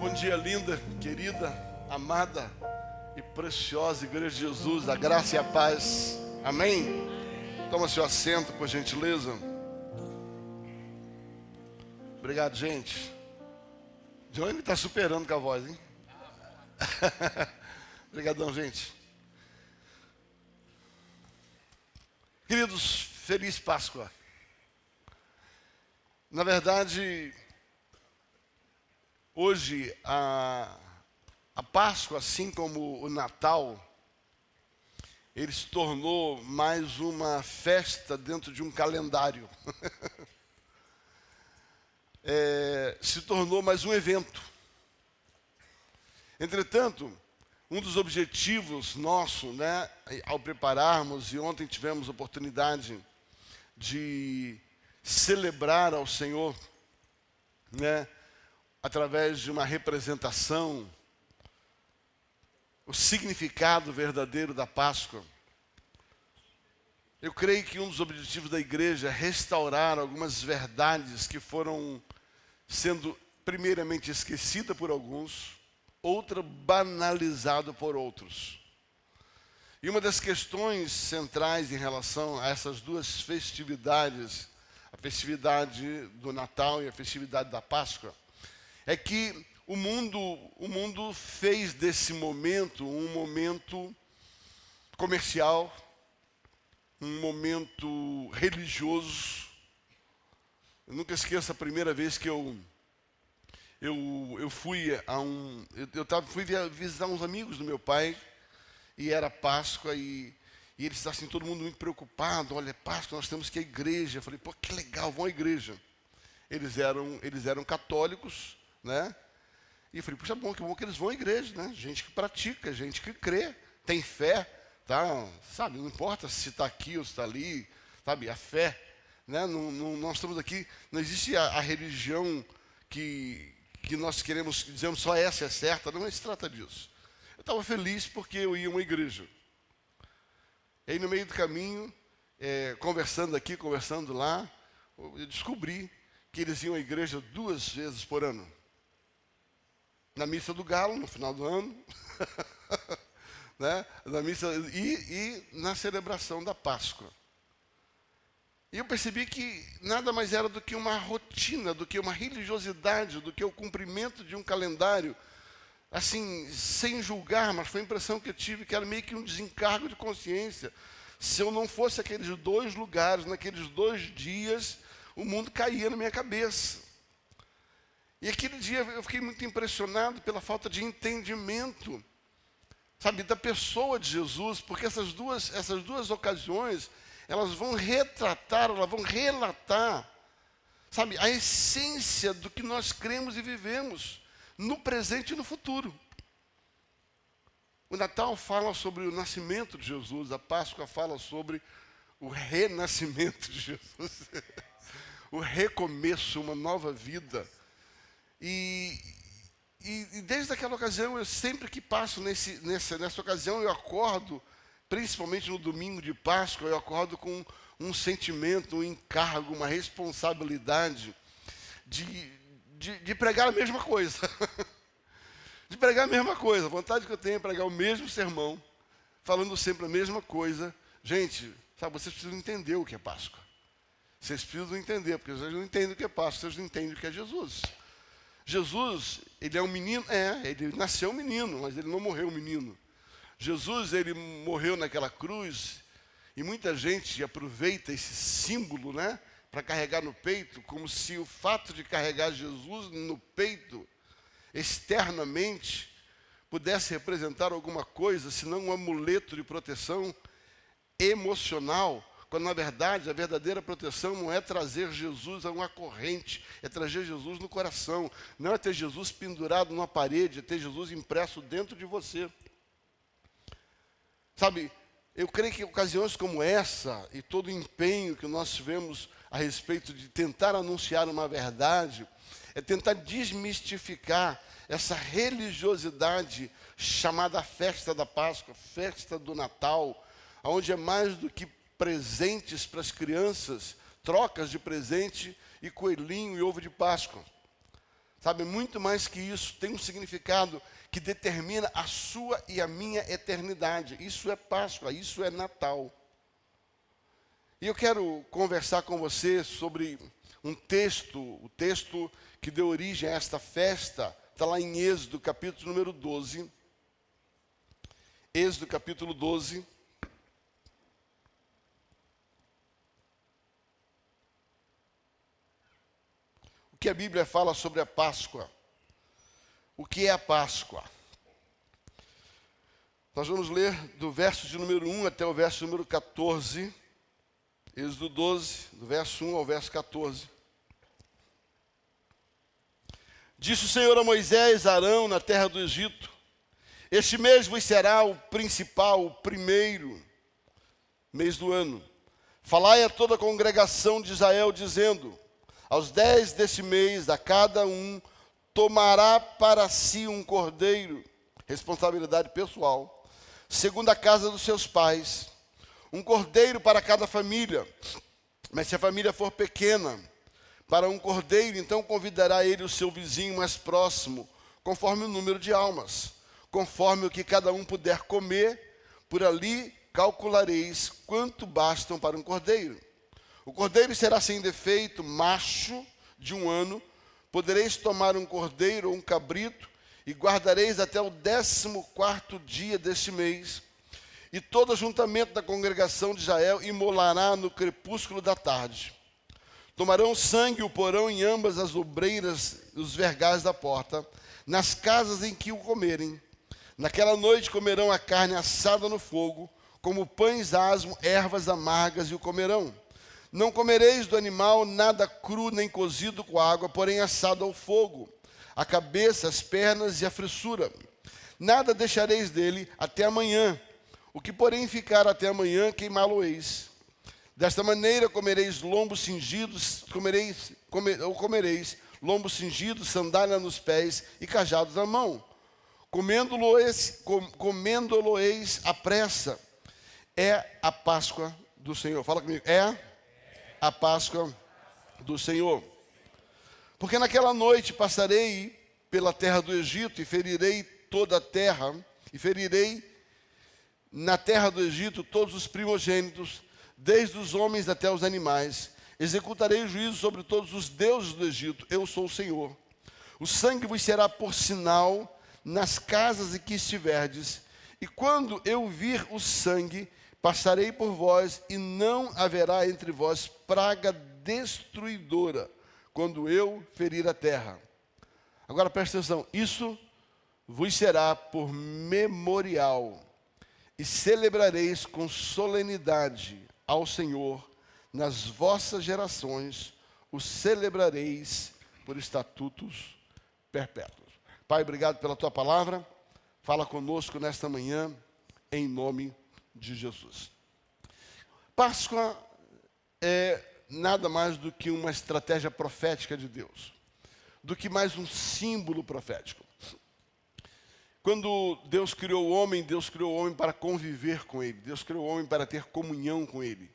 Bom dia, linda, querida, amada e preciosa Igreja de Jesus, a graça e a paz. Amém? Toma seu assento, por gentileza. Obrigado, gente. Johnny está superando com a voz, hein? Obrigadão, gente. Queridos, feliz Páscoa. Na verdade, hoje a Páscoa, assim como o Natal, ele se tornou mais uma festa dentro de um calendário. Se tornou mais um evento. Entretanto, um dos objetivos nosso, né, ao prepararmos, e ontem tivemos a oportunidade de celebrar ao Senhor, né, através de uma representação, o significado verdadeiro da Páscoa. Eu creio que um dos objetivos da igreja é restaurar algumas verdades que foram sendo primeiramente esquecidas por alguns, outra banalizada por outros. E uma das questões centrais em relação a essas duas festividades, a festividade do Natal e a festividade da Páscoa, é que o mundo fez desse momento um momento comercial, um momento religioso. Eu nunca esqueço a primeira vez que eu fui fui visitar uns amigos do meu pai, e era Páscoa, e eles estavam assim, todo mundo muito preocupado. Olha, é Páscoa, nós temos que ir à igreja. Eu falei, pô, que legal, vão à igreja. Eles eram católicos, né? E eu falei, puxa, que bom que eles vão à igreja, né? Gente que pratica, gente que crê, tem fé, tá? Sabe, não importa se está aqui ou se está ali, sabe, a fé, né? Nós estamos aqui, não existe a religião que nós dizemos só essa é certa, não se trata disso. Eu estava feliz porque eu ia a uma igreja. E aí no meio do caminho, conversando aqui, conversando lá, eu descobri que eles iam à igreja 2 vezes por ano. Na missa do galo, no final do ano, né? Na missa e na celebração da Páscoa. E eu percebi que nada mais era do que uma rotina, do que uma religiosidade, do que o cumprimento de um calendário, assim, sem julgar, mas foi a impressão que eu tive, que era meio que um desencargo de consciência. Se eu não fosse aqueles 2 lugares, naqueles 2 dias, o mundo caía na minha cabeça. E aquele dia eu fiquei muito impressionado pela falta de entendimento, sabe, da pessoa de Jesus, porque essas duas ocasiões, elas vão retratar, elas vão relatar, sabe, a essência do que nós cremos e vivemos, no presente e no futuro. O Natal fala sobre o nascimento de Jesus, a Páscoa fala sobre o renascimento de Jesus, o recomeço, uma nova vida. E desde aquela ocasião, eu sempre que passo nessa ocasião, eu acordo, principalmente no domingo de Páscoa, eu acordo com um sentimento, um encargo, uma responsabilidade de pregar a mesma coisa. De pregar a mesma coisa. A vontade que eu tenho é pregar o mesmo sermão, falando sempre a mesma coisa. Gente, sabe, vocês precisam entender o que é Páscoa. Vocês precisam entender, porque vocês não entendem o que é Páscoa, vocês não entendem o que é Jesus. Jesus, ele é um menino, ele nasceu menino, mas ele não morreu menino. Jesus, ele morreu naquela cruz, e muita gente aproveita esse símbolo, né, para carregar no peito, como se o fato de carregar Jesus no peito, externamente, pudesse representar alguma coisa, senão um amuleto de proteção emocional, quando na verdade a verdadeira proteção não é trazer Jesus a uma corrente, é trazer Jesus no coração, não é ter Jesus pendurado numa parede, é ter Jesus impresso dentro de você. Sabe, eu creio que ocasiões como essa, e todo o empenho que nós tivemos a respeito de tentar anunciar uma verdade, é tentar desmistificar essa religiosidade chamada festa da Páscoa, festa do Natal, onde é mais do que presentes para as crianças, trocas de presente e coelhinho e ovo de Páscoa. Sabe, muito mais que isso, tem um significado que determina a sua e a minha eternidade. Isso é Páscoa, isso é Natal. E eu quero conversar com você sobre um texto, o texto que deu origem a esta festa, está lá em Êxodo, capítulo número 12. Êxodo, capítulo 12. O que a Bíblia fala sobre a Páscoa? O que é a Páscoa? Nós vamos ler do verso de número 1 até o verso número 14. Êxodo 12, do verso 1 ao verso 14. Disse o Senhor a Moisés, a Arão, na terra do Egito: este mês vos será o principal, o primeiro mês do ano. Falai a toda a congregação de Israel, dizendo: aos 10 deste mês, a cada um tomará para si um cordeiro, responsabilidade pessoal, segundo a casa dos seus pais, um cordeiro para cada família. Mas se a família for pequena, para um cordeiro, então convidará ele o seu vizinho mais próximo, conforme o número de almas, conforme o que cada um puder comer, por ali calculareis quanto bastam para um cordeiro. O cordeiro será sem defeito, macho, de 1 ano. Podereis tomar um cordeiro ou um cabrito, e guardareis até o 14º dia deste mês. E todo ajuntamento da congregação de Israel imolará no crepúsculo da tarde. Tomarão o sangue e o porão em ambas as ombreiras, os vergais da porta, nas casas em que o comerem. Naquela noite comerão a carne assada no fogo, como pães asmos, ervas amargas, e o comerão. Não comereis do animal nada cru nem cozido com água, porém assado ao fogo, a cabeça, as pernas e a frissura. Nada deixareis dele até amanhã. O que, porém, ficar até amanhã, queimá-lo-eis. Desta maneira comereis lombos cingidos, comereis lombos cingidos, sandália nos pés e cajados na mão. Comendo-lo-eis à pressa. É a Páscoa do Senhor. Fala comigo. É a Páscoa do Senhor. Porque naquela noite passarei pela terra do Egito e ferirei toda a terra, e ferirei na terra do Egito todos os primogênitos, desde os homens até os animais. Executarei o juízo sobre todos os deuses do Egito. Eu sou o Senhor. O sangue vos será por sinal nas casas em que estiverdes, e quando eu vir o sangue, passarei por vós, e não haverá entre vós praga destruidora, quando eu ferir a terra. Agora presta atenção, isso vos será por memorial, e celebrareis com solenidade ao Senhor nas vossas gerações, o celebrareis por estatutos perpétuos. Pai, obrigado pela tua palavra, fala conosco nesta manhã, em nome de Jesus. Páscoa é nada mais do que uma estratégia profética de Deus, do que mais um símbolo profético. Quando Deus criou o homem para conviver com ele. Deus criou o homem para ter comunhão com ele.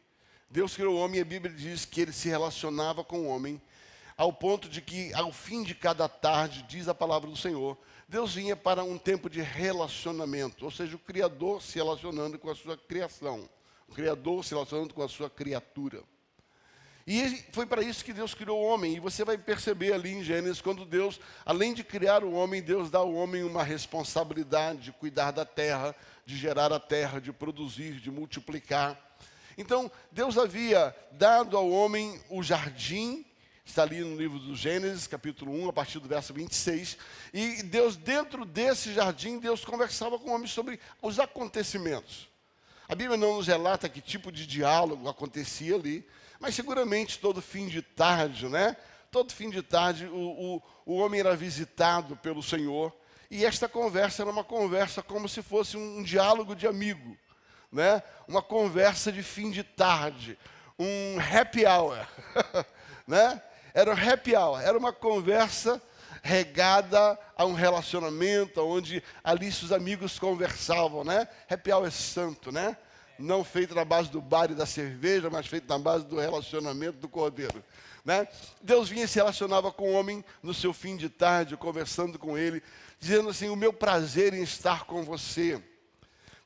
Deus criou o homem e a Bíblia diz que ele se relacionava com o homem, ao ponto de que, ao fim de cada tarde, diz a palavra do Senhor, Deus vinha para um tempo de relacionamento, ou seja, o Criador se relacionando com a sua criação, o Criador se relacionando com a sua criatura. E foi para isso que Deus criou o homem. E você vai perceber ali em Gênesis, quando Deus, além de criar o homem, Deus dá ao homem uma responsabilidade de cuidar da terra, de gerar a terra, de produzir, de multiplicar. Então, Deus havia dado ao homem o jardim, está ali no livro do Gênesis, capítulo 1, a partir do verso 26. E Deus, dentro desse jardim, Deus conversava com o homem sobre os acontecimentos. A Bíblia não nos relata que tipo de diálogo acontecia ali, mas seguramente todo fim de tarde, né? Todo fim de tarde o homem era visitado pelo Senhor. E esta conversa era uma conversa como se fosse um diálogo de amigo, né? Uma conversa de fim de tarde, um happy hour, né? Era um happy hour, era uma conversa regada a um relacionamento, onde ali os amigos conversavam, né? Happy hour é santo, né? não feito na base do bar e da cerveja, mas feito na base do relacionamento do Cordeiro. Né? Deus vinha e se relacionava com o homem no seu fim de tarde, conversando com ele, dizendo assim, o meu prazer em estar com você.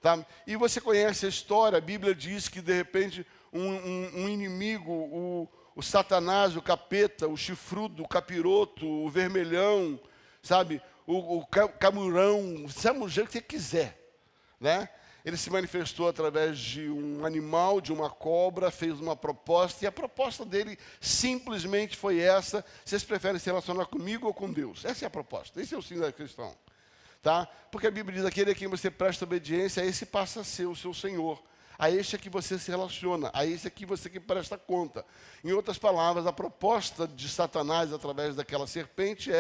Tá? E você conhece a história, a Bíblia diz que de repente um inimigo, o Satanás, o capeta, o chifrudo, o capiroto, o vermelhão, sabe, o camurão, chama o jeito que você quiser, né? Ele se manifestou através de um animal, de uma cobra, fez uma proposta, e a proposta dele simplesmente foi essa: vocês preferem se relacionar comigo ou com Deus? Essa é a proposta, esse é o signo cristão. Tá? Porque a Bíblia diz, aquele a quem você presta obediência, a esse passa a ser o seu Senhor. A este é que você se relaciona, a esse é que você que presta conta. Em outras palavras, a proposta de Satanás através daquela serpente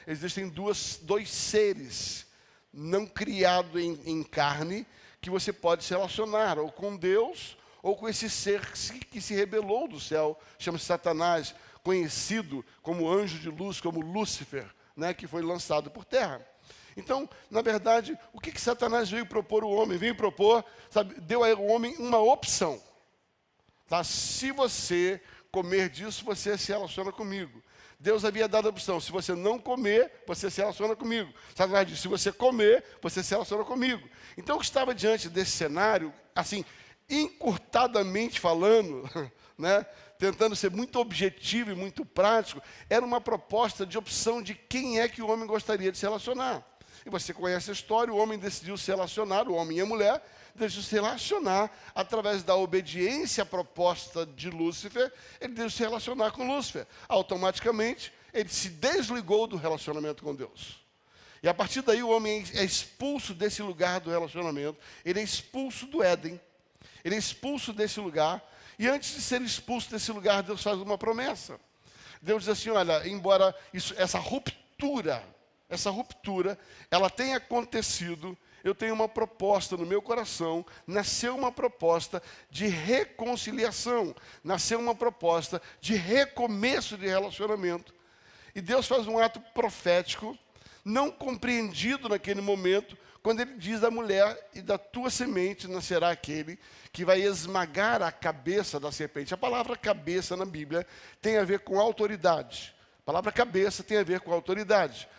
existem dois seres não criados em carne, que você pode se relacionar, ou com Deus, ou com esse ser que se rebelou do céu, chama-se Satanás, conhecido como anjo de luz, como Lúcifer, né, que foi lançado por terra. Então, na verdade, o que Satanás veio propor ao homem? Veio propor, sabe, deu ao homem uma opção. Tá? Se você comer disso, você se relaciona comigo. Deus havia dado a opção, se você não comer, você se relaciona comigo. Satanás disse, se você comer, você se relaciona comigo. Então, o que estava diante desse cenário, assim, encurtadamente falando, né, tentando ser muito objetivo e muito prático, era uma proposta de opção de quem é que o homem gostaria de se relacionar. E você conhece a história, o homem decidiu se relacionar, o homem e a mulher, decidiu se relacionar através da obediência à proposta de Lúcifer, ele decidiu se relacionar com Lúcifer. Automaticamente, ele se desligou do relacionamento com Deus. E a partir daí o homem é expulso desse lugar do relacionamento, ele é expulso do Éden, ele é expulso desse lugar, e antes de ser expulso desse lugar, Deus faz uma promessa. Deus diz assim, olha, embora essa ruptura, ela tenha acontecido, eu tenho uma proposta no meu coração, nasceu uma proposta de reconciliação, nasceu uma proposta de recomeço de relacionamento. E Deus faz um ato profético, não compreendido naquele momento, quando ele diz à mulher, e da tua semente nascerá aquele que vai esmagar a cabeça da serpente. A palavra cabeça na Bíblia tem a ver com autoridade. A palavra cabeça tem a ver com autoridade.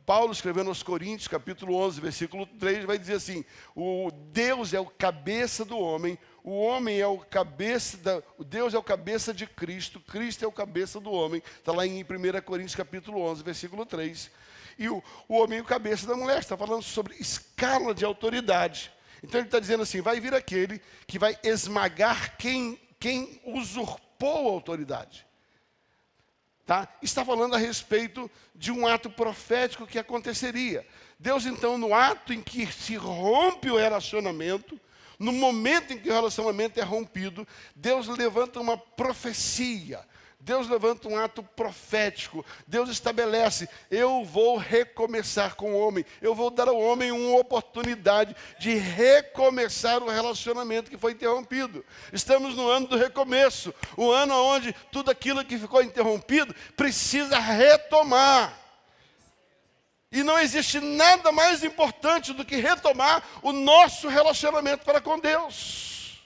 Paulo, escrevendo aos Coríntios, capítulo 11, versículo 3, vai dizer assim, o Deus é o cabeça do homem, o homem é o Deus é o cabeça de Cristo, Cristo é o cabeça do homem. Está lá em 1 Coríntios, capítulo 11, versículo 3. E o homem é o cabeça da mulher, está falando sobre escala de autoridade. Então ele está dizendo assim, vai vir aquele que vai esmagar quem usurpou a autoridade. Tá? Está falando a respeito de um ato profético que aconteceria. Deus, então, no ato em que se rompe o relacionamento, no momento em que o relacionamento é rompido, Deus levanta uma profecia, Deus levanta um ato profético, Deus estabelece, eu vou recomeçar com o homem, eu vou dar ao homem uma oportunidade de recomeçar o relacionamento que foi interrompido. Estamos no ano do recomeço, o ano onde tudo aquilo que ficou interrompido precisa retomar. E não existe nada mais importante do que retomar o nosso relacionamento para com Deus.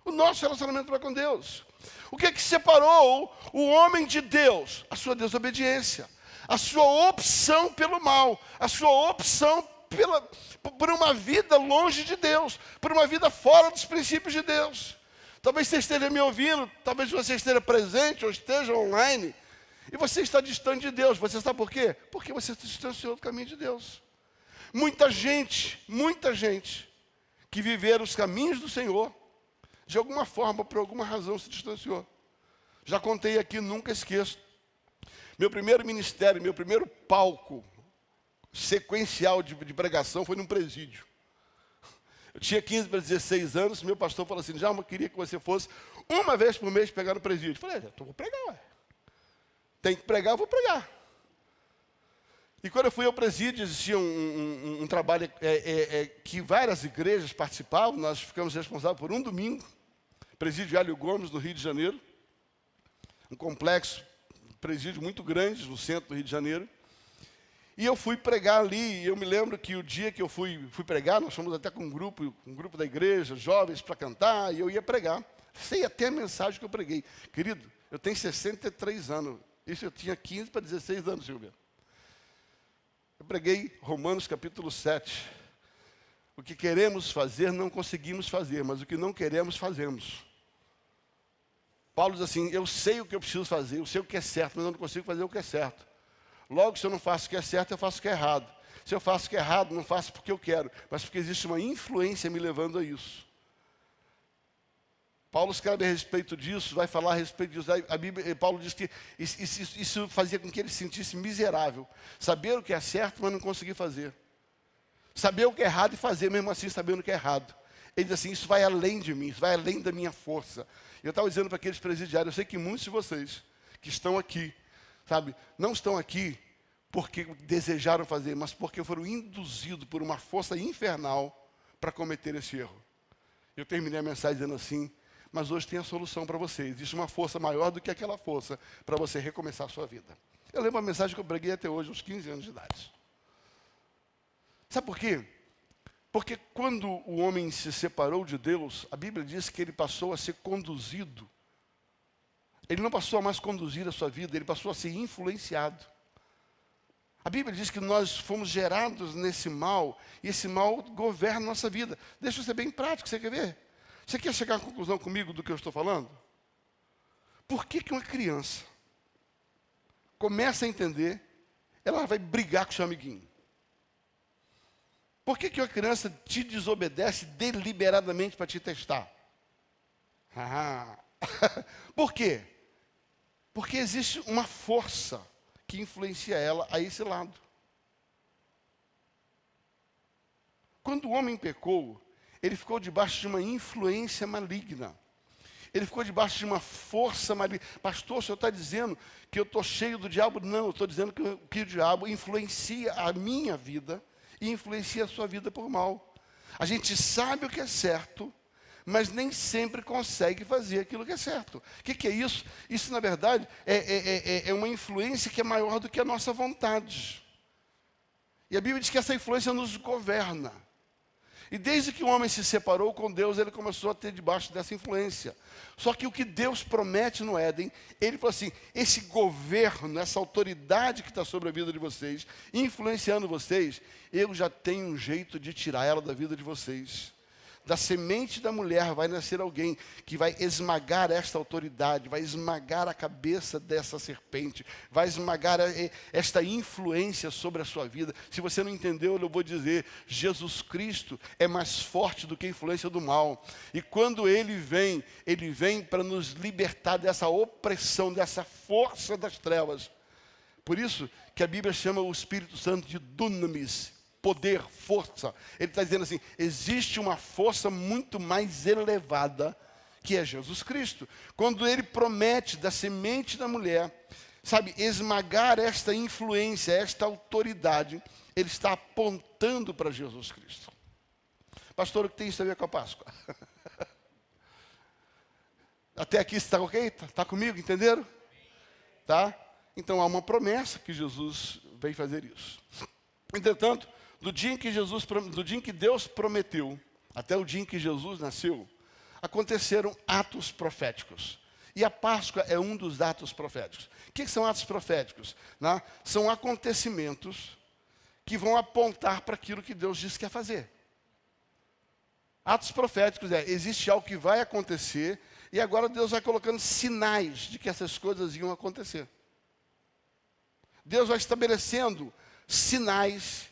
O nosso relacionamento para com Deus. O que é que separou o homem de Deus? A sua desobediência, a sua opção pelo mal, a sua opção por uma vida longe de Deus, por uma vida fora dos princípios de Deus. Talvez você esteja me ouvindo, talvez você esteja presente ou esteja online, e você está distante de Deus. Você sabe por quê? Porque você se distanciou do caminho de Deus. Muita gente que viveram os caminhos do Senhor, de alguma forma, por alguma razão, se distanciou. Já contei aqui, nunca esqueço. Meu primeiro ministério, meu primeiro palco sequencial de pregação foi num presídio. Eu tinha 15 para 16 anos, meu pastor falou assim, Djalma, eu queria que você fosse uma vez por mês pregar no presídio. Eu falei, então vou pregar, ué. Tem que pregar, eu vou pregar. E quando eu fui ao presídio, existia um trabalho que várias igrejas participavam, nós ficamos responsáveis por um domingo, presídio Hélio Gomes, no Rio de Janeiro, um complexo, presídio muito grande no centro do Rio de Janeiro. E eu fui pregar ali, e eu me lembro que o dia que eu fui pregar, nós fomos até com um grupo da igreja, jovens para cantar, e eu ia pregar. Sei até a mensagem que eu preguei. Querido, eu tenho 63 anos. Isso eu tinha 15 para 16 anos, Silvia. Eu preguei Romanos capítulo 7. O que queremos fazer, não conseguimos fazer, mas o que não queremos, fazemos. Paulo diz assim, eu sei o que eu preciso fazer, eu sei o que é certo, mas eu não consigo fazer o que é certo. Logo, se eu não faço o que é certo, eu faço o que é errado. Se eu faço o que é errado, não faço porque eu quero, mas porque existe uma influência me levando a isso. Paulo escreve a respeito disso, vai falar a respeito disso. A Bíblia, Paulo diz que isso fazia com que ele se sentisse miserável. Saber o que é certo, mas não conseguir fazer. Saber o que é errado e fazer, mesmo assim sabendo o que é errado. Ele diz assim, isso vai além de mim, isso vai além da minha força. Eu estava dizendo para aqueles presidiários, eu sei que muitos de vocês que estão aqui, sabe, não estão aqui porque desejaram fazer, mas porque foram induzidos por uma força infernal para cometer esse erro. Eu terminei a mensagem dizendo assim, mas hoje tem a solução para você. Existe uma força maior do que aquela força para você recomeçar a sua vida. Eu lembro a mensagem que eu preguei até hoje, uns 15 anos de idade. Sabe por quê? Porque quando o homem se separou de Deus, a Bíblia diz que ele passou a ser conduzido. Ele não passou a mais conduzir a sua vida, ele passou a ser influenciado. A Bíblia diz que nós fomos gerados nesse mal, e esse mal governa a nossa vida. Deixa eu ser bem prático, você quer ver? Você quer chegar à conclusão comigo do que eu estou falando? Por que uma criança começa a entender, ela vai brigar com o seu amiguinho? Por que uma criança te desobedece deliberadamente para te testar? Por quê? Porque existe uma força que influencia ela a esse lado. Quando o homem pecou, ele ficou debaixo de uma influência maligna. Ele ficou debaixo de uma força maligna. Pastor, o senhor está dizendo que eu estou cheio do diabo? Não, eu estou dizendo que o diabo influencia a minha vida e influencia a sua vida por mal. A gente sabe o que é certo, mas nem sempre consegue fazer aquilo que é certo. O que é isso? Isso, na verdade, é uma influência que é maior do que a nossa vontade. E a Bíblia diz que essa influência nos governa. E desde que o homem se separou com Deus, ele começou a ter debaixo dessa influência. Só que o que Deus promete no Éden, ele falou assim, esse governo, essa autoridade que está sobre a vida de vocês, influenciando vocês, eu já tenho um jeito de tirar ela da vida de vocês. Da semente da mulher vai nascer alguém que vai esmagar esta autoridade, vai esmagar a cabeça dessa serpente, vai esmagar esta influência sobre a sua vida. Se você não entendeu, eu vou dizer, Jesus Cristo é mais forte do que a influência do mal. E quando Ele vem para nos libertar dessa opressão, dessa força das trevas. Por isso que a Bíblia chama o Espírito Santo de dunamis, poder, força. Ele está dizendo assim, existe uma força muito mais elevada, que é Jesus Cristo. Quando ele promete da semente da mulher, sabe, esmagar esta influência, esta autoridade, ele está apontando para Jesus Cristo. Pastor, o que tem isso a ver com a Páscoa? Até aqui está ok? Está comigo, entenderam? Tá? Então há uma promessa que Jesus veio fazer isso. Entretanto, do dia em que Deus prometeu, até o dia em que Jesus nasceu, aconteceram atos proféticos. E a Páscoa é um dos atos proféticos. O que são atos proféticos? Né? São acontecimentos que vão apontar para aquilo que Deus disse que ia fazer. Atos proféticos existe algo que vai acontecer, e agora Deus vai colocando sinais de que essas coisas iam acontecer. Deus vai estabelecendo sinais,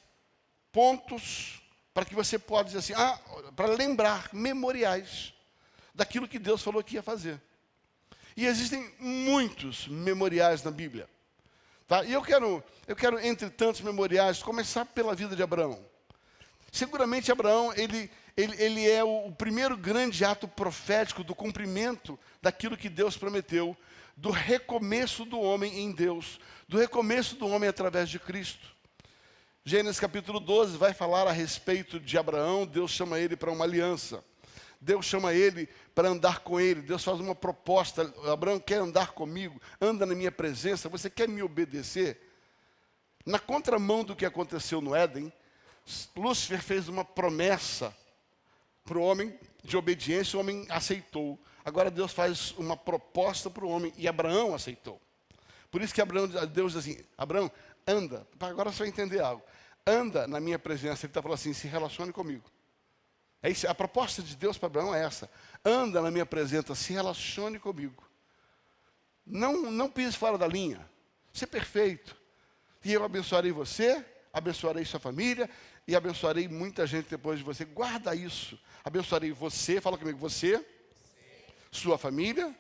pontos, para que você possa dizer assim, para lembrar, memoriais, daquilo que Deus falou que ia fazer. E existem muitos memoriais na Bíblia. Tá? E eu quero, entre tantos memoriais, começar pela vida de Abraão. Seguramente Abraão, ele é o primeiro grande ato profético do cumprimento daquilo que Deus prometeu, do recomeço do homem em Deus, do recomeço do homem através de Cristo. Gênesis capítulo 12 vai falar a respeito de Abraão. Deus chama ele para uma aliança. Deus chama ele para andar com ele. Deus faz uma proposta. Abraão, quer andar comigo? Anda na minha presença. Você quer me obedecer? Na contramão do que aconteceu no Éden, Lúcifer fez uma promessa para o homem de obediência, o homem aceitou. Agora Deus faz uma proposta para o homem e Abraão aceitou. Por isso que Deus diz assim, Abraão, anda, agora você vai entender algo. Anda na minha presença. Ele está falando assim, se relacione comigo. É isso, a proposta de Deus para Abraão é essa. Anda na minha presença, se relacione comigo. Não pise fora da linha. Seja perfeito. E eu abençoarei você, abençoarei sua família e abençoarei muita gente depois de você. Guarda isso. Abençoarei você, fala comigo, você, sua família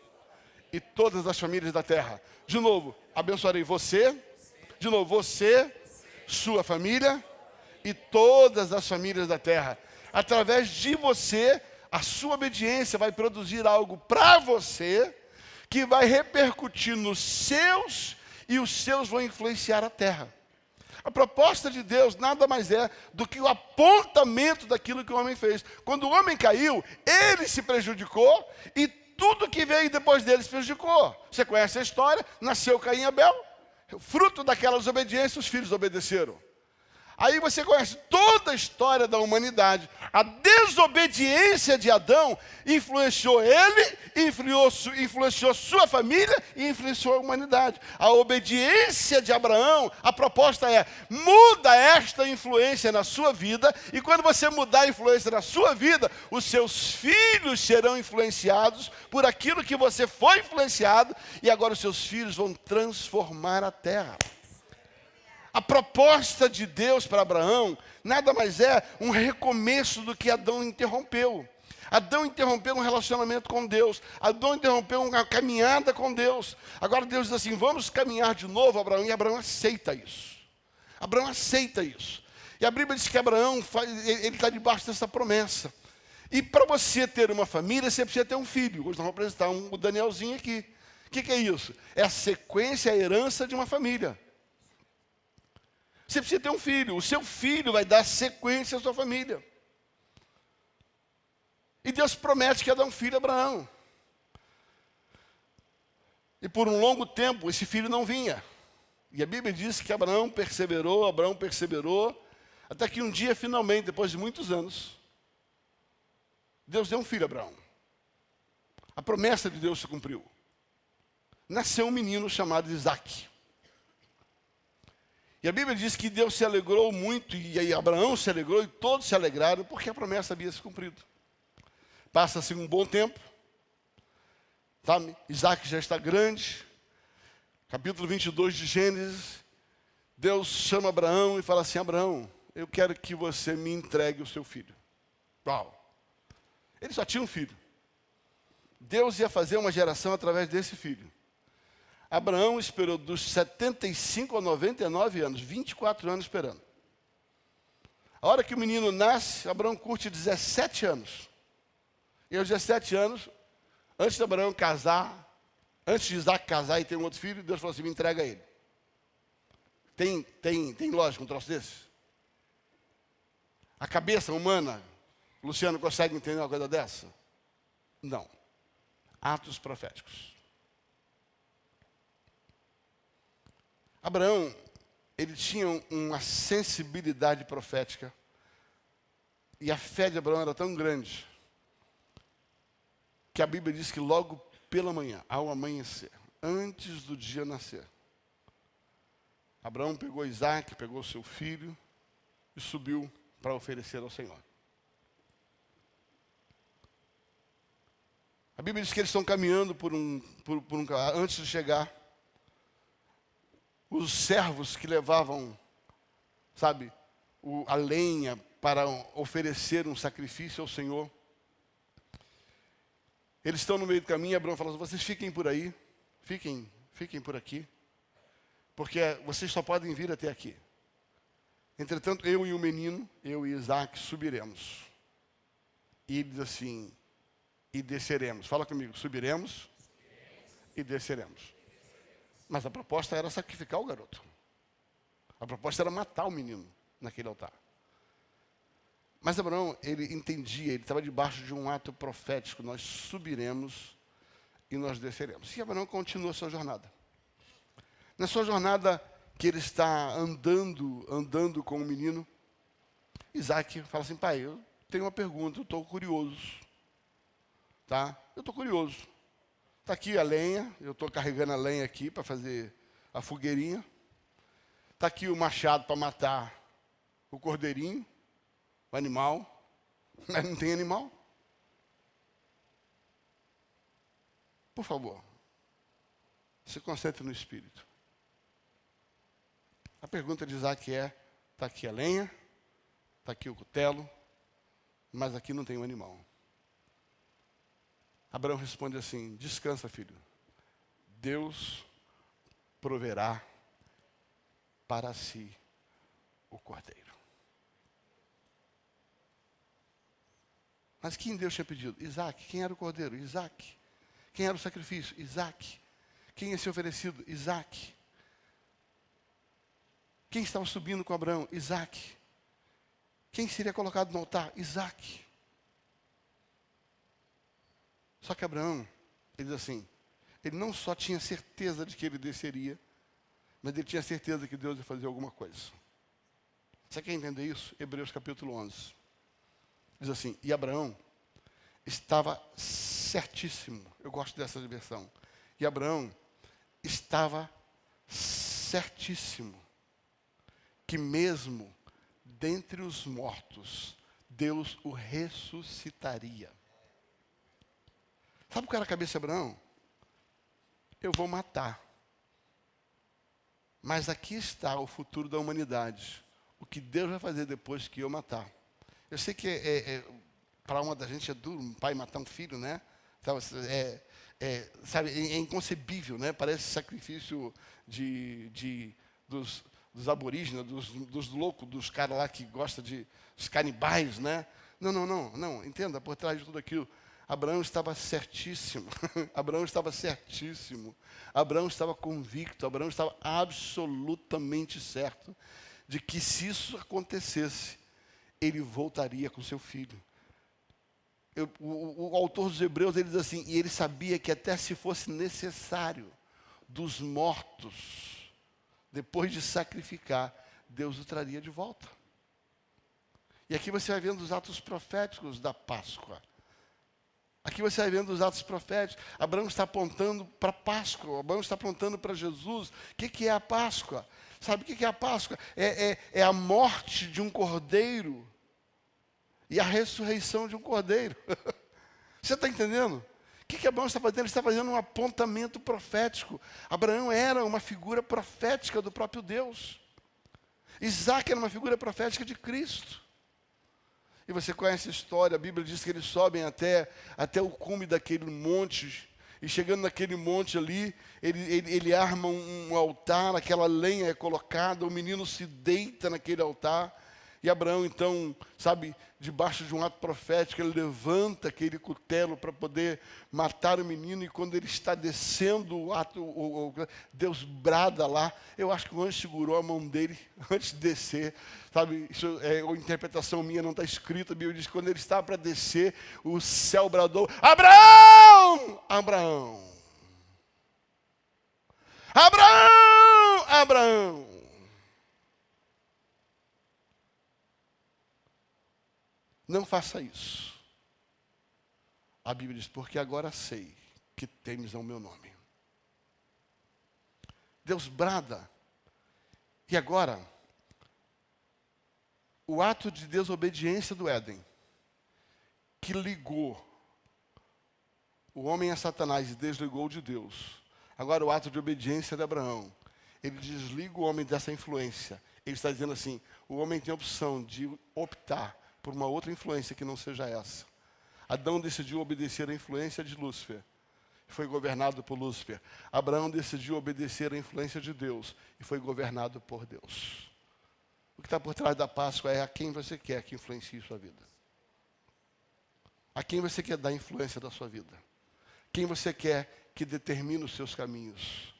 e todas as famílias da terra. De novo, abençoarei você. De novo, você, sua família e todas as famílias da terra. Através de você, a sua obediência vai produzir algo para você que vai repercutir nos seus e os seus vão influenciar a terra. A proposta de Deus nada mais é do que o apontamento daquilo que o homem fez. Quando o homem caiu, ele se prejudicou e tudo que veio depois dele se prejudicou. Você conhece a história? Nasceu Caim e Abel. Fruto daquelas obediências, os filhos obedeceram. Aí você conhece toda a história da humanidade. A desobediência de Adão influenciou ele, influenciou sua família e influenciou a humanidade. A obediência de Abraão, a proposta é, muda esta influência na sua vida, e quando você mudar a influência na sua vida, os seus filhos serão influenciados por aquilo que você foi influenciado, e agora os seus filhos vão transformar a terra. A proposta de Deus para Abraão nada mais é um recomeço do que Adão interrompeu. Adão interrompeu um relacionamento com Deus. Adão interrompeu uma caminhada com Deus. Agora Deus diz assim, vamos caminhar de novo, Abraão. E Abraão aceita isso. Abraão aceita isso. E a Bíblia diz que Abraão, ele está debaixo dessa promessa. E para você ter uma família, você precisa ter um filho. Hoje nós vamos apresentar o Danielzinho aqui. O que é isso? É a sequência, a herança de uma família. Você precisa ter um filho. O seu filho vai dar sequência à sua família. E Deus promete que ia dar um filho a Abraão. E por um longo tempo esse filho não vinha. E a Bíblia diz que Abraão perseverou, até que um dia, finalmente, depois de muitos anos, Deus deu um filho a Abraão. A promessa de Deus se cumpriu. Nasceu um menino chamado Isaque. E a Bíblia diz que Deus se alegrou muito, e aí Abraão se alegrou, e todos se alegraram, porque a promessa havia se cumprido. Passa-se um bom tempo, sabe? Isaque já está grande. Capítulo 22 de Gênesis, Deus chama Abraão e fala assim, Abraão, eu quero que você me entregue o seu filho. Uau! Ele só tinha um filho. Deus ia fazer uma geração através desse filho. Abraão esperou dos 75 a 99 anos, 24 anos esperando. A hora que o menino nasce, Abraão curte 17 anos. E aos 17 anos, antes de Abraão casar, antes de Isaac casar e ter um outro filho, Deus falou assim, me entrega ele. Tem lógica um troço desse? A cabeça humana, Luciano, consegue entender uma coisa dessa? Não. Atos proféticos. Abraão, ele tinha uma sensibilidade profética. E a fé de Abraão era tão grande, que a Bíblia diz que logo pela manhã, ao amanhecer, antes do dia nascer, Abraão pegou Isaque, pegou seu filho e subiu para oferecer ao Senhor. A Bíblia diz que eles estão caminhando antes de chegar, os servos que levavam, sabe, a lenha para oferecer um sacrifício ao Senhor, eles estão no meio do caminho e Abraão fala assim, vocês fiquem por aí, fiquem por aqui, porque vocês só podem vir até aqui. Entretanto, eu e o menino, eu e Isaque, subiremos. E ele diz assim, e desceremos. Fala comigo, subiremos e desceremos. Mas a proposta era sacrificar o garoto. A proposta era matar o menino naquele altar. Mas Abraão, ele entendia, ele estava debaixo de um ato profético. Nós subiremos e nós desceremos. E Abraão continua a sua jornada. Na sua jornada, que ele está andando com o menino. Isaac fala assim: pai, eu tenho uma pergunta, eu estou curioso. Tá? Eu estou curioso. Está aqui a lenha, eu estou carregando a lenha aqui para fazer a fogueirinha. Está aqui o machado para matar o cordeirinho, o animal. Mas não tem animal. Por favor, se concentre no Espírito. A pergunta de Isaac é: está aqui a lenha, está aqui o cutelo, mas aqui não tem um animal. Abraão responde assim: descansa, filho. Deus proverá para si o cordeiro. Mas quem Deus tinha pedido? Isaac. Quem era o cordeiro? Isaac. Quem era o sacrifício? Isaac. Quem ia ser oferecido? Isaac. Quem estava subindo com Abraão? Isaac. Quem seria colocado no altar? Isaac. Só que Abraão, ele diz assim, ele não só tinha certeza de que ele desceria, mas ele tinha certeza que Deus ia fazer alguma coisa. Você quer entender isso? Hebreus capítulo 11. Diz assim: e Abraão estava certíssimo. Eu gosto dessa versão. E Abraão estava certíssimo que mesmo dentre os mortos, Deus o ressuscitaria. Sabe o que era a cabeça de Abraão? Eu vou matar. Mas aqui está o futuro da humanidade. O que Deus vai fazer depois que eu matar. Eu sei que para uma da gente é duro um pai matar um filho, né? Sabe, é inconcebível, né? Parece sacrifício dos aborígenes, dos loucos, dos caras lá que gostam dos canibais, né? Não. Entenda, por trás de tudo aquilo, Abraão estava certíssimo. Abraão estava certíssimo. Abraão estava convicto. Abraão estava absolutamente certo de que se isso acontecesse, ele voltaria com seu filho. O autor dos Hebreus, ele diz assim, e ele sabia que até se fosse necessário dos mortos, depois de sacrificar, Deus o traria de volta. E aqui você vai vendo os atos proféticos da Páscoa. Aqui você vai vendo os atos proféticos. Abraão está apontando para a Páscoa. Abraão está apontando para Jesus. O que é a Páscoa? Sabe o que é a Páscoa? É a morte de um cordeiro e a ressurreição de um cordeiro. Você está entendendo? O que Abraão está fazendo? Ele está fazendo um apontamento profético. Abraão era uma figura profética do próprio Deus. Isaac era uma figura profética de Cristo. E você conhece a história, a Bíblia diz que eles sobem até o cume daquele monte. E chegando naquele monte ali, ele arma um altar, aquela lenha é colocada, o menino se deita naquele altar. E Abraão, então, sabe, debaixo de um ato profético, ele levanta aquele cutelo para poder matar o menino. E quando ele está descendo o ato, Deus brada lá. Eu acho que o anjo segurou a mão dele antes de descer. Sabe, isso é uma interpretação minha, não está escrito. A Bíblia diz que quando ele estava para descer, o céu bradou: Abraão! Abraão! Abraão! Abraão! Não faça isso. A Bíblia diz, porque agora sei que temes ao meu nome. Deus brada. E agora, o ato de desobediência do Éden, que ligou o homem a Satanás e desligou de Deus. Agora o ato de obediência de Abraão, ele desliga o homem dessa influência. Ele está dizendo assim, o homem tem a opção de optar por uma outra influência que não seja essa. Adão decidiu obedecer à influência de Lúcifer. Foi governado por Lúcifer. Abraão decidiu obedecer à influência de Deus. E foi governado por Deus. O que está por trás da Páscoa é a quem você quer que influencie sua vida. A quem você quer dar influência da sua vida. Quem você quer que determine os seus caminhos.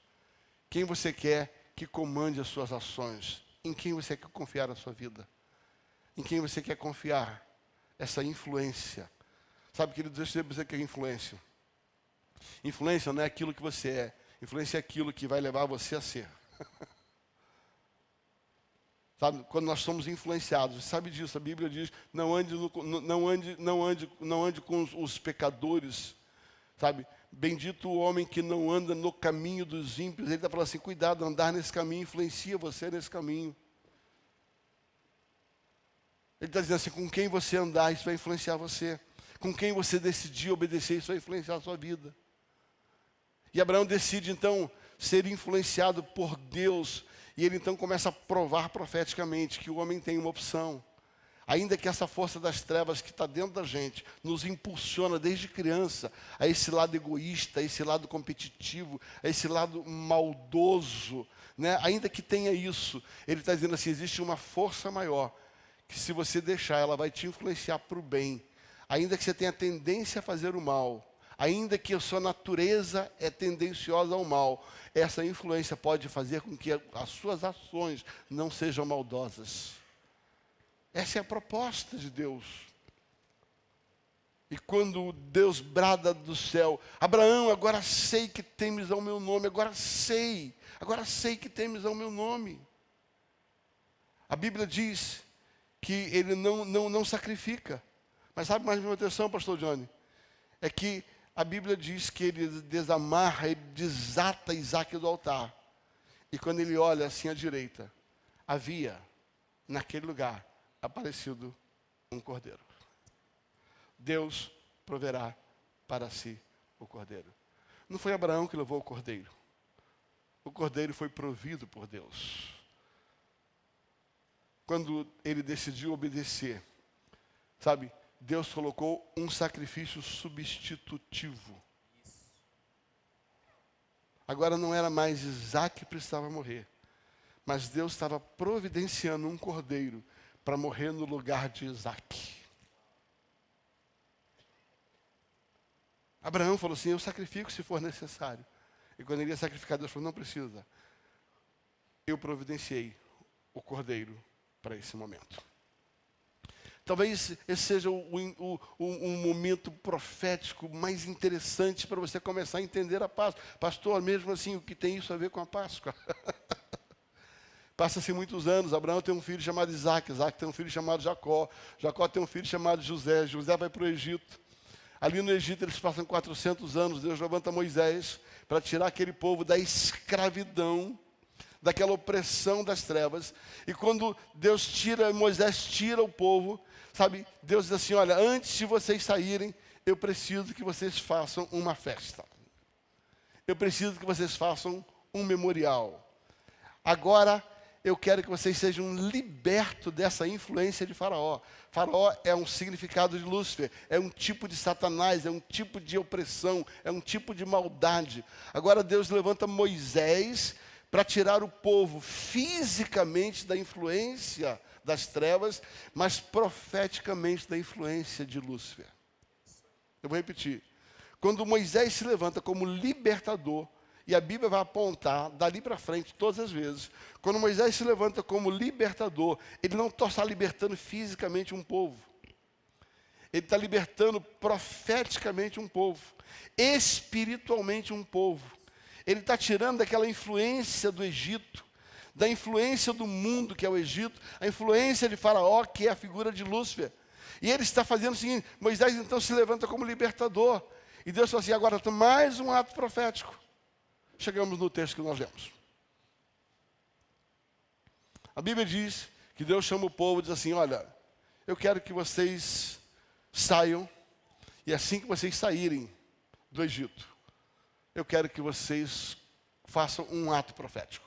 Quem você quer que comande as suas ações. Em quem você quer confiar a sua vida. Em quem você quer confiar essa influência. Sabe, querido, deixa eu dizer o que é influência. Influência não é aquilo que você é. Influência é aquilo que vai levar você a ser. Sabe? Quando nós somos influenciados, sabe disso, a Bíblia diz, não ande com os pecadores, sabe? Bendito o homem que não anda no caminho dos ímpios. Ele está falando assim, cuidado, andar nesse caminho influencia você nesse caminho. Ele está dizendo assim, com quem você andar, isso vai influenciar você. Com quem você decidir obedecer, isso vai influenciar a sua vida. E Abraão decide, então, ser influenciado por Deus. E ele, então, começa a provar profeticamente que o homem tem uma opção. Ainda que essa força das trevas que está dentro da gente nos impulsiona desde criança a esse lado egoísta, a esse lado competitivo, a esse lado maldoso, né? Ainda que tenha isso, ele está dizendo assim, existe uma força maior, que se você deixar, ela vai te influenciar para o bem. Ainda que você tenha tendência a fazer o mal, ainda que a sua natureza é tendenciosa ao mal, essa influência pode fazer com que as suas ações não sejam maldosas. Essa é a proposta de Deus. E quando Deus brada do céu, Abraão, agora sei que temes ao meu nome, agora sei que temes ao meu nome. A Bíblia diz que ele não sacrifica. Mas sabe mais uma atenção, pastor Johnny? É que a Bíblia diz que ele desamarra, ele desata Isaac do altar. E quando ele olha assim à direita, havia, naquele lugar, aparecido um cordeiro. Deus proverá para si o cordeiro. Não foi Abraão que levou o cordeiro. O cordeiro foi provido por Deus. Quando ele decidiu obedecer, sabe, Deus colocou um sacrifício substitutivo. Agora não era mais Isaac que precisava morrer, mas Deus estava providenciando um cordeiro para morrer no lugar de Isaac. Abraão falou assim, eu sacrifico se for necessário. E quando ele ia sacrificar, Deus falou, não precisa. Eu providenciei o cordeiro para esse momento. Talvez esse seja um momento profético mais interessante para você começar a entender a Páscoa. Pastor, mesmo assim, o que tem isso a ver com a Páscoa? Passa-se muitos anos, Abraão tem um filho chamado Isaac, Isaac tem um filho chamado Jacó, Jacó tem um filho chamado José, José vai para o Egito. Ali no Egito eles passam 400 anos, Deus levanta Moisés para tirar aquele povo da escravidão, daquela opressão das trevas. E quando Moisés tira o povo, sabe, Deus diz assim, olha, antes de vocês saírem, eu preciso que vocês façam uma festa. Eu preciso que vocês façam um memorial. Agora, eu quero que vocês sejam libertos dessa influência de Faraó. Faraó é um significado de Lúcifer, é um tipo de Satanás, é um tipo de opressão, é um tipo de maldade. Agora Deus levanta Moisés para tirar o povo fisicamente da influência das trevas, mas profeticamente da influência de Lúcifer. Eu vou repetir. Quando Moisés se levanta como libertador, e a Bíblia vai apontar dali para frente todas as vezes, quando Moisés se levanta como libertador, ele não está libertando fisicamente um povo. Ele está libertando profeticamente um povo, espiritualmente um povo. Ele está tirando daquela influência do Egito, da influência do mundo, que é o Egito, a influência de Faraó, que é a figura de Lúcifer. E ele está fazendo o seguinte, Moisés então se levanta como libertador. E Deus falou assim, agora mais um ato profético. Chegamos no texto que nós lemos. A Bíblia diz que Deus chama o povo e diz assim, olha, eu quero que vocês saiam, e assim que vocês saírem do Egito, eu quero que vocês façam um ato profético.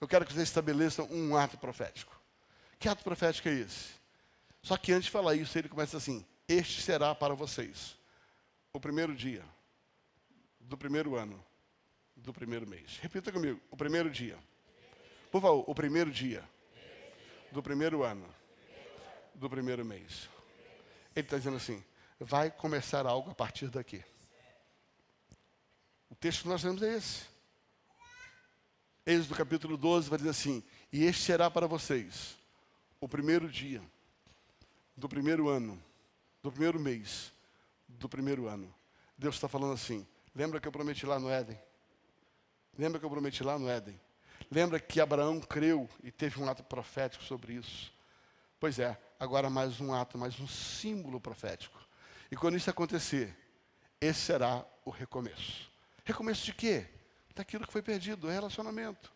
Eu quero que vocês estabeleçam um ato profético. Que ato profético é esse? Só que antes de falar isso, ele começa assim, este será para vocês o primeiro dia do primeiro ano do primeiro mês. Repita comigo, o primeiro dia. Por favor, o primeiro dia do primeiro ano do primeiro mês. Ele está dizendo assim, vai começar algo a partir daqui. O texto que nós lemos é esse. Êxodo capítulo 12 vai dizer assim, e este será para vocês o primeiro dia do primeiro ano, do primeiro mês, do primeiro ano. Deus está falando assim, lembra que eu prometi lá no Éden? Lembra que eu prometi lá no Éden? Lembra que Abraão creu e teve um ato profético sobre isso? Pois é, agora mais um ato, mais um símbolo profético. E quando isso acontecer, esse será o recomeço. Recomeço de quê? Daquilo que foi perdido, do relacionamento.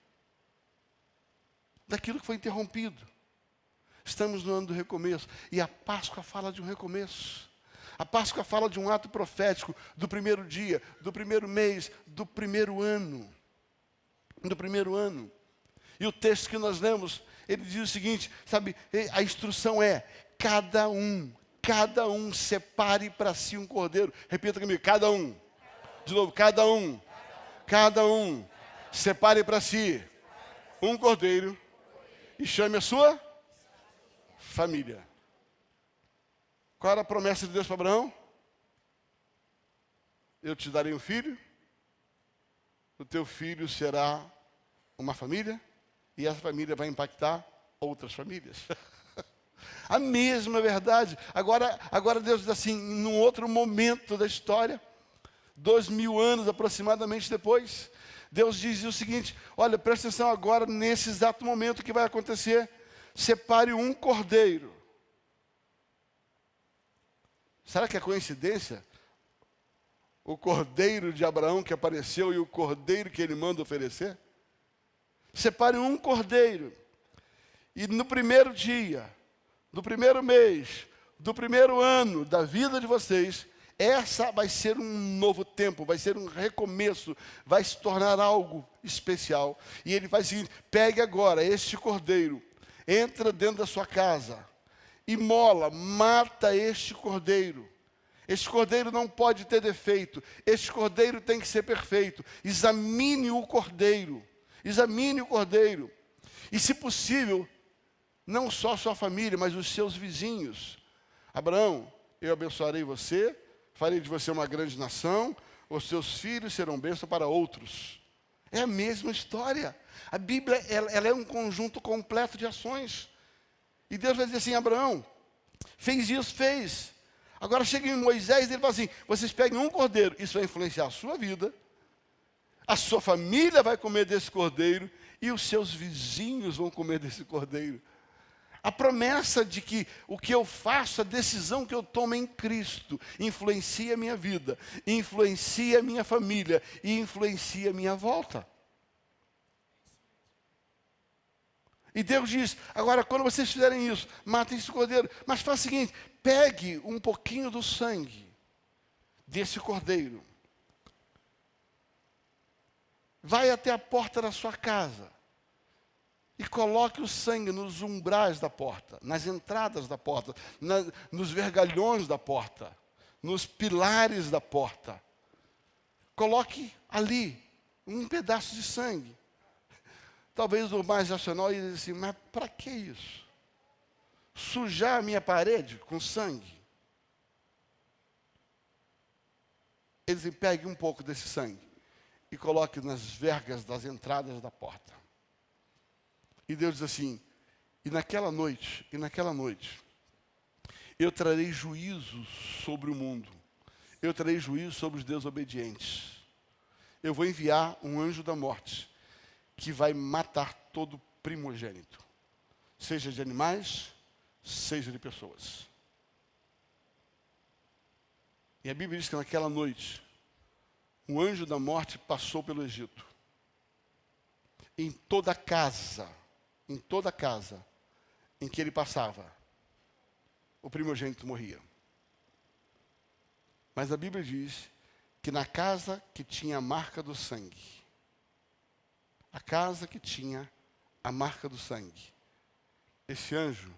Daquilo que foi interrompido. Estamos no ano do recomeço. E a Páscoa fala de um recomeço. A Páscoa fala de um ato profético do primeiro dia, do primeiro mês, do primeiro ano. Do primeiro ano. E o texto que nós lemos, ele diz o seguinte, sabe, a instrução é, cada um separe para si um cordeiro. Repita comigo, cada um. De novo, cada um, separe para si um cordeiro e chame a sua família. Qual era a promessa de Deus para Abraão? Eu te darei um filho, o teu filho será uma família, e essa família vai impactar outras famílias. A mesma verdade. Agora Deus diz assim, num outro momento da história, 2000 anos aproximadamente depois, Deus diz o seguinte, olha, presta atenção agora nesse exato momento que vai acontecer, separe um cordeiro. Será que é coincidência? O cordeiro de Abraão que apareceu e o cordeiro que ele manda oferecer? Separe um cordeiro. E no primeiro dia, do primeiro mês, do primeiro ano da vida de vocês, essa vai ser um novo tempo, vai ser um recomeço, vai se tornar algo especial. E ele faz o seguinte, pegue agora este cordeiro, entra dentro da sua casa, imola, mata este cordeiro. Este cordeiro não pode ter defeito, este cordeiro tem que ser perfeito. Examine o cordeiro, examine o cordeiro. E se possível, não só sua família, mas os seus vizinhos. Abraão, eu abençoarei você, farei de você uma grande nação, os seus filhos serão bênção para outros. É a mesma história. A Bíblia ela é um conjunto completo de ações. E Deus vai dizer assim, Abraão, fez isso, fez. Agora chega em Moisés e ele fala assim, vocês peguem um cordeiro, isso vai influenciar a sua vida, a sua família vai comer desse cordeiro e os seus vizinhos vão comer desse cordeiro. A promessa de que o que eu faço, a decisão que eu tomo em Cristo, influencia a minha vida, influencia a minha família e influencia a minha volta. E Deus diz, agora quando vocês fizerem isso, matem esse cordeiro. Mas faça o seguinte, pegue um pouquinho do sangue desse cordeiro. Vai até a porta da sua casa. E coloque o sangue nos umbrais da porta, nas entradas da porta, nos vergalhões da porta, nos pilares da porta. Coloque ali um pedaço de sangue. Talvez o mais racional ia dizer assim, mas para que isso? Sujar a minha parede com sangue? Ele diz, pegue um pouco desse sangue e coloque nas vergas das entradas da porta. E Deus diz assim, e naquela noite, eu trarei juízo sobre o mundo. Eu trarei juízo sobre os desobedientes. Eu vou enviar um anjo da morte, que vai matar todo primogênito. Seja de animais, seja de pessoas. E a Bíblia diz que naquela noite, o anjo da morte passou pelo Egito. Em toda casa em que ele passava, o primogênito morria. Mas a Bíblia diz que na casa que tinha a marca do sangue, esse anjo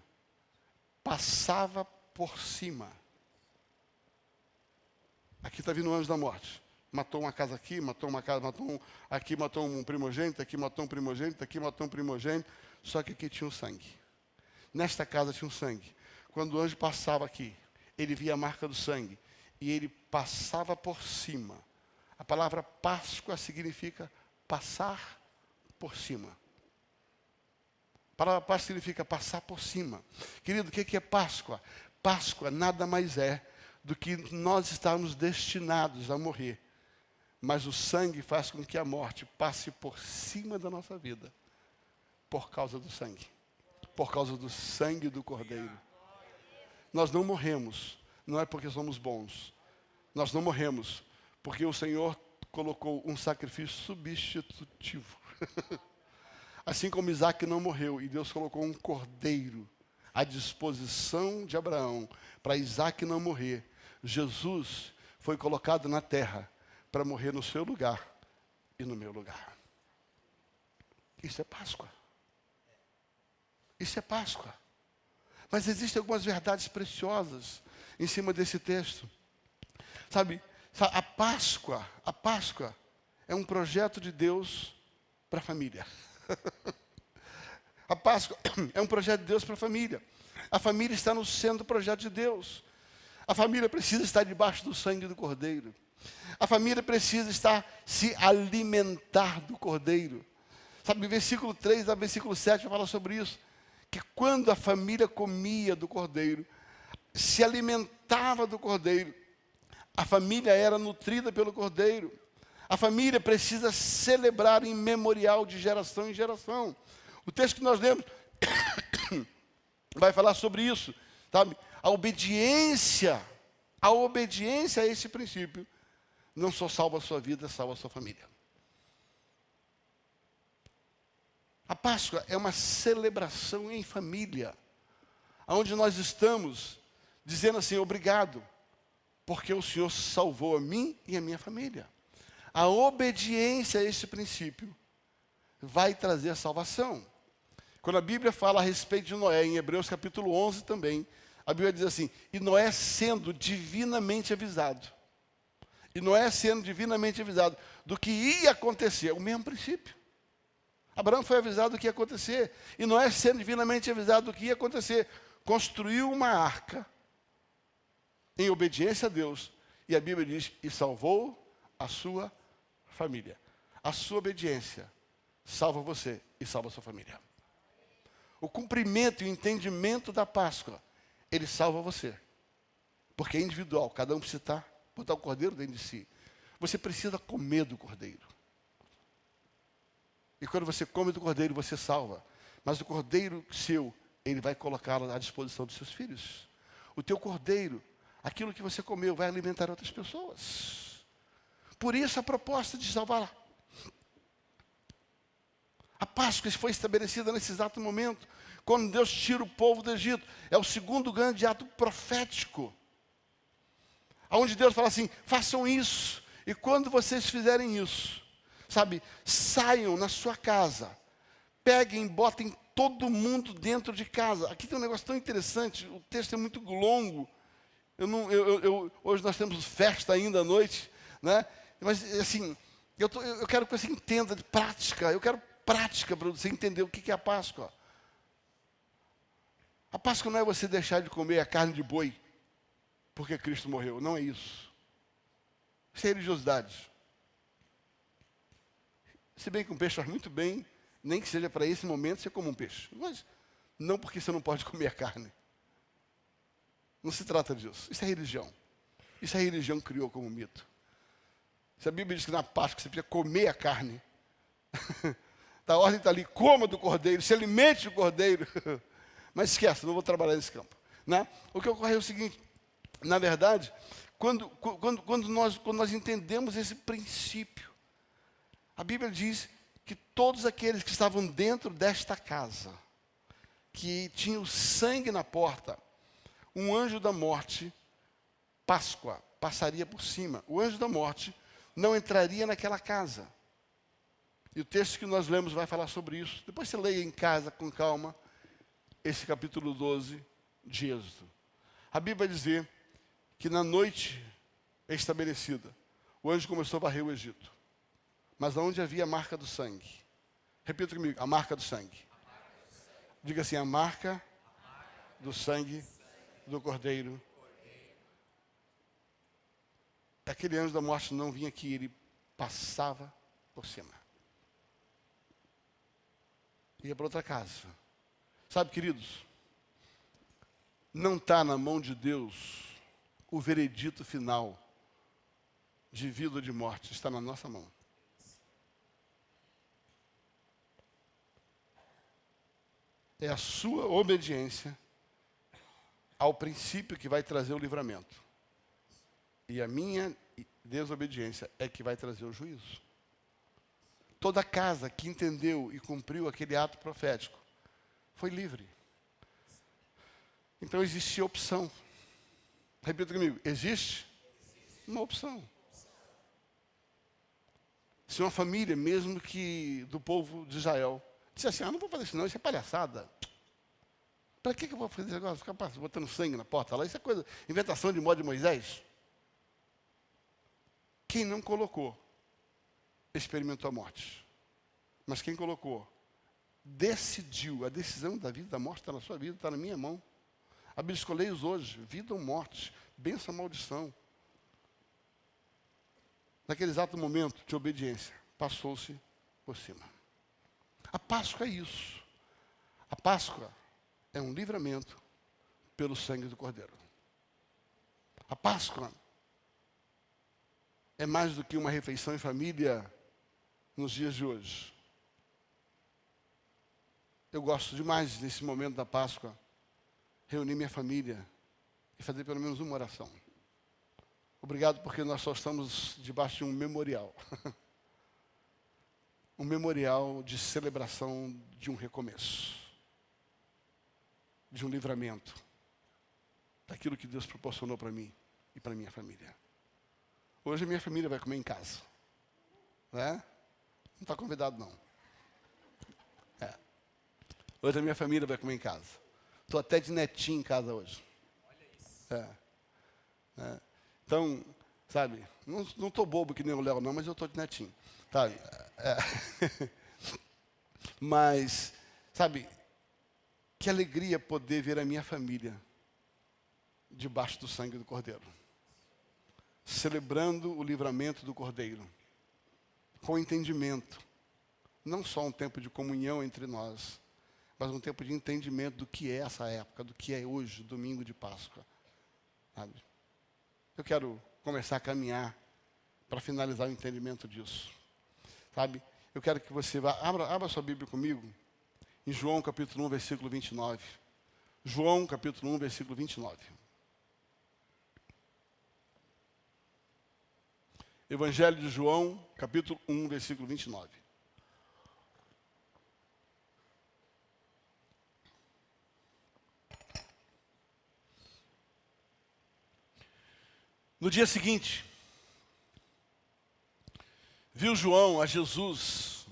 passava por cima. Aqui está vindo o anjo da morte. Matou uma casa aqui, matou uma casa, aqui matou um primogênito, aqui matou um primogênito, aqui matou um primogênito. Só que aqui tinha um sangue. Nesta casa tinha um sangue. Quando o anjo passava aqui, ele via a marca do sangue. E ele passava por cima. A palavra Páscoa significa passar por cima. A palavra Páscoa significa passar por cima. Querido, o que é Páscoa? Páscoa nada mais é do que nós estarmos destinados a morrer. Mas o sangue faz com que a morte passe por cima da nossa vida. Por causa do sangue. Por causa do sangue do Cordeiro. Nós não morremos, não é porque somos bons. Nós não morremos porque o Senhor colocou um sacrifício substitutivo. Assim como Isaac não morreu e Deus colocou um cordeiro à disposição de Abraão para Isaac não morrer, Jesus foi colocado na terra para morrer no seu lugar e no meu lugar. Isso é Páscoa. Isso é Páscoa. Mas existem algumas verdades preciosas em cima desse texto. Sabe, a Páscoa é um projeto de Deus para a família. A Páscoa é um projeto de Deus para a família. A família está no centro do projeto de Deus. A família precisa estar debaixo do sangue do Cordeiro. A família precisa se alimentar do Cordeiro. Sabe, versículo 3 a versículo 7 fala sobre isso. Que quando a família comia do Cordeiro, se alimentava do Cordeiro, a família era nutrida pelo Cordeiro. A família precisa celebrar em memorial de geração em geração. O texto que nós lemos vai falar sobre isso, sabe? A obediência a esse princípio não só salva a sua vida, salva a sua família. A Páscoa é uma celebração em família, onde nós estamos dizendo assim, obrigado, porque o Senhor salvou a mim e a minha família. A obediência a esse princípio vai trazer a salvação. Quando a Bíblia fala a respeito de Noé, em Hebreus capítulo 11 também, a Bíblia diz assim, e Noé sendo divinamente avisado, do que ia acontecer, o mesmo princípio. Abraão foi avisado do que ia acontecer, e Noé sendo divinamente avisado do que ia acontecer, construiu uma arca, em obediência a Deus, e a Bíblia diz, e salvou a sua família. A sua obediência salva você e salva a sua família. O cumprimento e o entendimento da Páscoa, ele salva você. Porque é individual, cada um precisa botar o cordeiro dentro de si. Você precisa comer do cordeiro. E quando você come do cordeiro, você salva. Mas o cordeiro seu, ele vai colocá-lo à disposição dos seus filhos. O teu cordeiro, aquilo que você comeu, vai alimentar outras pessoas. Por isso a proposta de salvar. A Páscoa foi estabelecida nesse exato momento, quando Deus tira o povo do Egito. É o segundo grande ato profético, onde Deus fala assim, façam isso, e quando vocês fizerem isso, sabe, saiam na sua casa, peguem, botem todo mundo dentro de casa. Aqui tem um negócio tão interessante, o texto é muito longo, hoje nós temos festa ainda à noite, né? Mas assim, eu quero que você entenda de prática, eu quero prática para você entender o que é a Páscoa. A Páscoa não é você deixar de comer a carne de boi, porque Cristo morreu, não é isso. Isso é religiosidade. Se bem que um peixe faz muito bem, nem que seja para esse momento você come um peixe. Mas não porque você não pode comer a carne. Não se trata disso. Isso é religião. Isso a religião criou como mito. Se a Bíblia diz que na Páscoa você precisa comer a carne, a ordem está ali, coma do cordeiro, se alimente do cordeiro. Mas esquece, não vou trabalhar nesse campo. Né? O que ocorre é o seguinte, na verdade, quando nós entendemos esse princípio, a Bíblia diz que todos aqueles que estavam dentro desta casa, que tinham sangue na porta, um anjo da morte, Páscoa, passaria por cima. O anjo da morte não entraria naquela casa. E o texto que nós lemos vai falar sobre isso. Depois você leia em casa com calma esse capítulo 12 de Êxodo. A Bíblia vai dizer que na noite estabelecida, o anjo começou a varrer o Egito. Mas onde havia a marca do sangue? Repita comigo, a marca do sangue. Diga assim, a marca do sangue do Cordeiro. Aquele anjo da morte não vinha aqui, ele passava por cima. Ia para outra casa. Sabe, queridos, não está na mão de Deus o veredito final de vida ou de morte, está na nossa mão. é a sua obediência ao princípio que vai trazer o livramento. E a minha desobediência é que vai trazer o juízo. Toda casa que entendeu e cumpriu aquele ato profético foi livre. Então existia opção. Repita comigo, existe uma opção. Se uma família, mesmo que do povo de Israel, disse assim, não vou fazer isso não, isso é palhaçada. Para que eu vou fazer esse negócio? Ficar botando sangue na porta lá, isso é coisa, inventação de moda de Moisés. Quem não colocou, experimentou a morte. Mas quem colocou, decidiu, a decisão da vida e da morte está na sua vida, está na minha mão. A Bíblia escolheu hoje, vida ou morte, bênção ou maldição. Naquele exato momento de obediência, passou-se por cima. A Páscoa é isso. A Páscoa é um livramento pelo sangue do Cordeiro. A Páscoa é mais do que uma refeição em família nos dias de hoje. Eu gosto demais, nesse momento da Páscoa, reunir minha família e fazer pelo menos uma oração. Obrigado, porque nós só estamos debaixo de um memorial. Um memorial de celebração de um recomeço. De um livramento. Daquilo que Deus proporcionou para mim e para minha família. Hoje a minha família vai comer em casa. Né? Não está convidado, não. Hoje a minha família vai comer em casa. Estou até de netinho em casa hoje. Olha isso. Então, sabe, não estou bobo que nem o Léo não, mas eu estou de netinho. Sabe? Mas, sabe, que alegria poder ver a minha família debaixo do sangue do Cordeiro. Celebrando o livramento do Cordeiro. Com entendimento. Não só um tempo de comunhão entre nós, mas um tempo de entendimento do que é essa época, do que é hoje, domingo de Páscoa. Sabe? Eu quero começar a caminhar para finalizar o entendimento disso. Sabe? Eu quero que você vá, abra sua Bíblia comigo, em João capítulo 1, versículo 29. João capítulo 1, versículo 29. Evangelho de João, capítulo 1, versículo 29. No dia seguinte, viu João a Jesus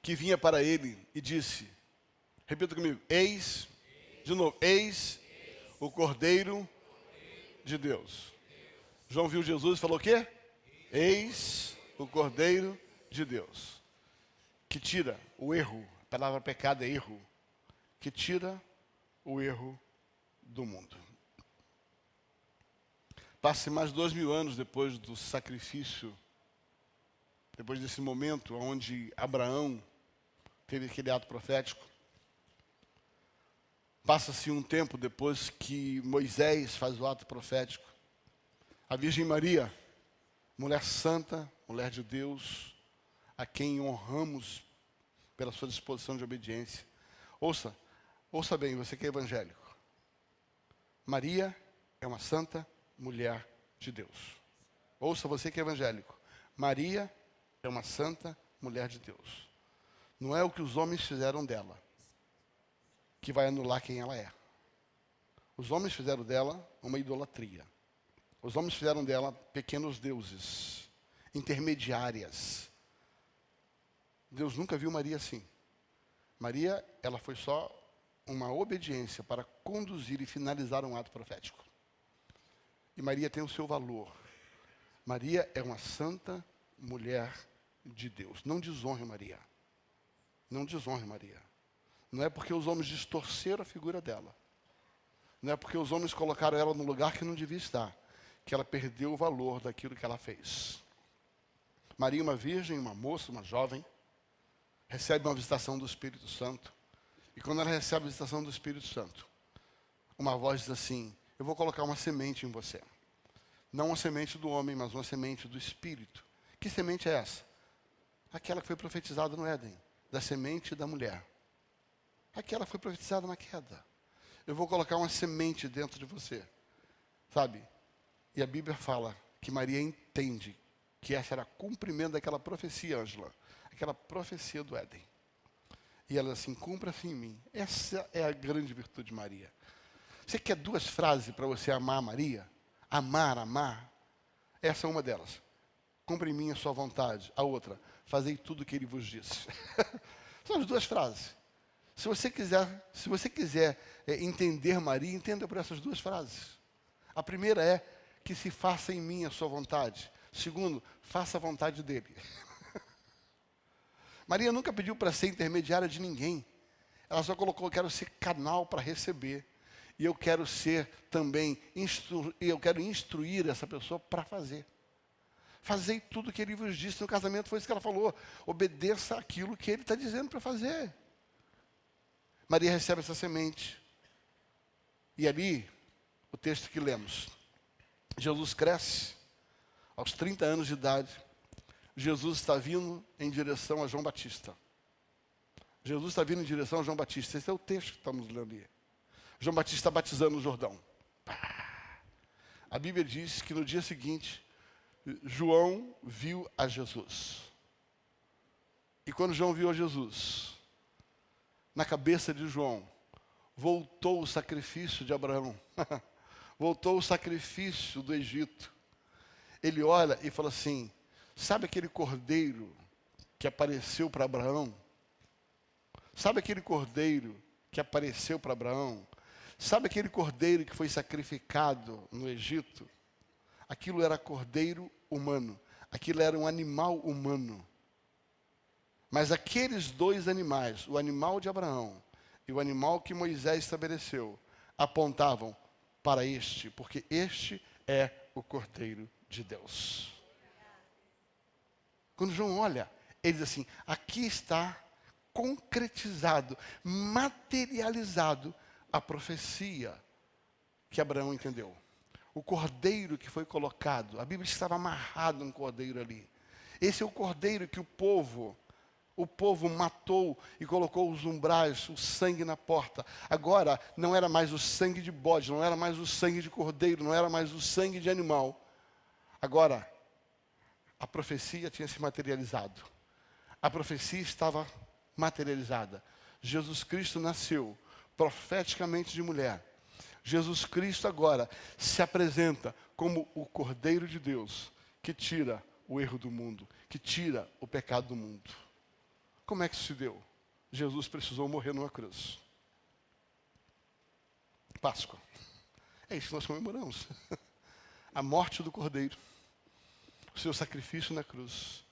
que vinha para ele e disse, repita comigo, eis, de novo, eis o Cordeiro de Deus. João viu Jesus e falou o quê? Eis o Cordeiro de Deus, que tira o erro, a palavra pecado é erro, que tira o erro do mundo. Passe mais 2000 anos depois do sacrifício, depois desse momento onde Abraão teve aquele ato profético. Passa-se um tempo depois que Moisés faz o ato profético. A Virgem Maria, mulher santa, mulher de Deus, a quem honramos pela sua disposição de obediência. Ouça bem, você que é evangélico. Maria é uma santa mulher de Deus. Ouça você que é evangélico. Maria é uma santa mulher de Deus. Não é o que os homens fizeram dela que vai anular quem ela é. Os homens fizeram dela uma idolatria. Os homens fizeram dela pequenos deuses, intermediárias. Deus nunca viu Maria assim. Maria, ela foi só uma obediência para conduzir e finalizar um ato profético. E Maria tem o seu valor. Maria é uma santa mulher de Deus. Não desonre Maria. Não desonre Maria. Não é porque os homens distorceram a figura dela. Não é porque os homens colocaram ela no lugar que não devia estar, que ela perdeu o valor daquilo que ela fez. Maria, uma virgem, uma moça, uma jovem, recebe uma visitação do Espírito Santo. E quando ela recebe a visitação do Espírito Santo, uma voz diz assim, eu vou colocar uma semente em você. Não uma semente do homem, mas uma semente do Espírito. Que semente é essa? Aquela que foi profetizada no Éden, da semente da mulher. Aquela foi profetizada na queda. Eu vou colocar uma semente dentro de você, sabe? E a Bíblia fala que Maria entende que essa era cumprimento daquela profecia, Ângela, aquela profecia do Éden. E ela assim, cumpra-se em mim. Essa é a grande virtude de Maria. Você quer 2 frases para você amar Maria? Amar. Essa é uma delas. Cumpra em mim a sua vontade. A outra, fazei tudo o que ele vos disse. São as 2 frases. Se você quiser entender Maria, entenda por essas 2 frases. A primeira é que se faça em mim a sua vontade. Segundo, faça a vontade dele. Maria nunca pediu para ser intermediária de ninguém. Ela só colocou, eu quero ser canal para receber. E eu quero ser também, eu quero instruir essa pessoa para fazer. Fazei tudo o que ele vos disse. No casamento foi isso que ela falou. Obedeça aquilo que ele está dizendo para fazer. Maria recebe essa semente. E ali, o texto que lemos. Jesus cresce, aos 30 anos de idade. Jesus está vindo em direção a João Batista. Jesus está vindo em direção a João Batista. Esse é o texto que estamos lendo ali. João Batista está batizando no Jordão. A Bíblia diz que no dia seguinte, João viu a Jesus. E quando João viu a Jesus, na cabeça de João, voltou o sacrifício de Abraão. Voltou o sacrifício do Egito. Ele olha e fala assim, sabe aquele cordeiro que apareceu para Abraão? Sabe aquele cordeiro que apareceu para Abraão? Sabe aquele cordeiro que foi sacrificado no Egito? Aquilo era cordeiro humano. Aquilo era um animal humano. Mas aqueles 2 animais, o animal de Abraão e o animal que Moisés estabeleceu, apontavam para este, porque este é o Cordeiro de Deus. Quando João olha, ele diz assim, aqui está concretizado, materializado a profecia que Abraão entendeu. O cordeiro que foi colocado, a Bíblia diz que estava amarrado um cordeiro ali. Esse é o cordeiro que o povo matou e colocou os umbrais, o sangue na porta. Agora, não era mais o sangue de bode, não era mais o sangue de cordeiro, não era mais o sangue de animal. Agora, a profecia tinha se materializado. A profecia estava materializada. Jesus Cristo nasceu profeticamente de mulher. Jesus Cristo agora se apresenta como o Cordeiro de Deus que tira o erro do mundo, que tira o pecado do mundo. Como é que isso se deu? Jesus precisou morrer numa cruz. Páscoa. É isso que nós comemoramos. A morte do Cordeiro. O seu sacrifício na cruz.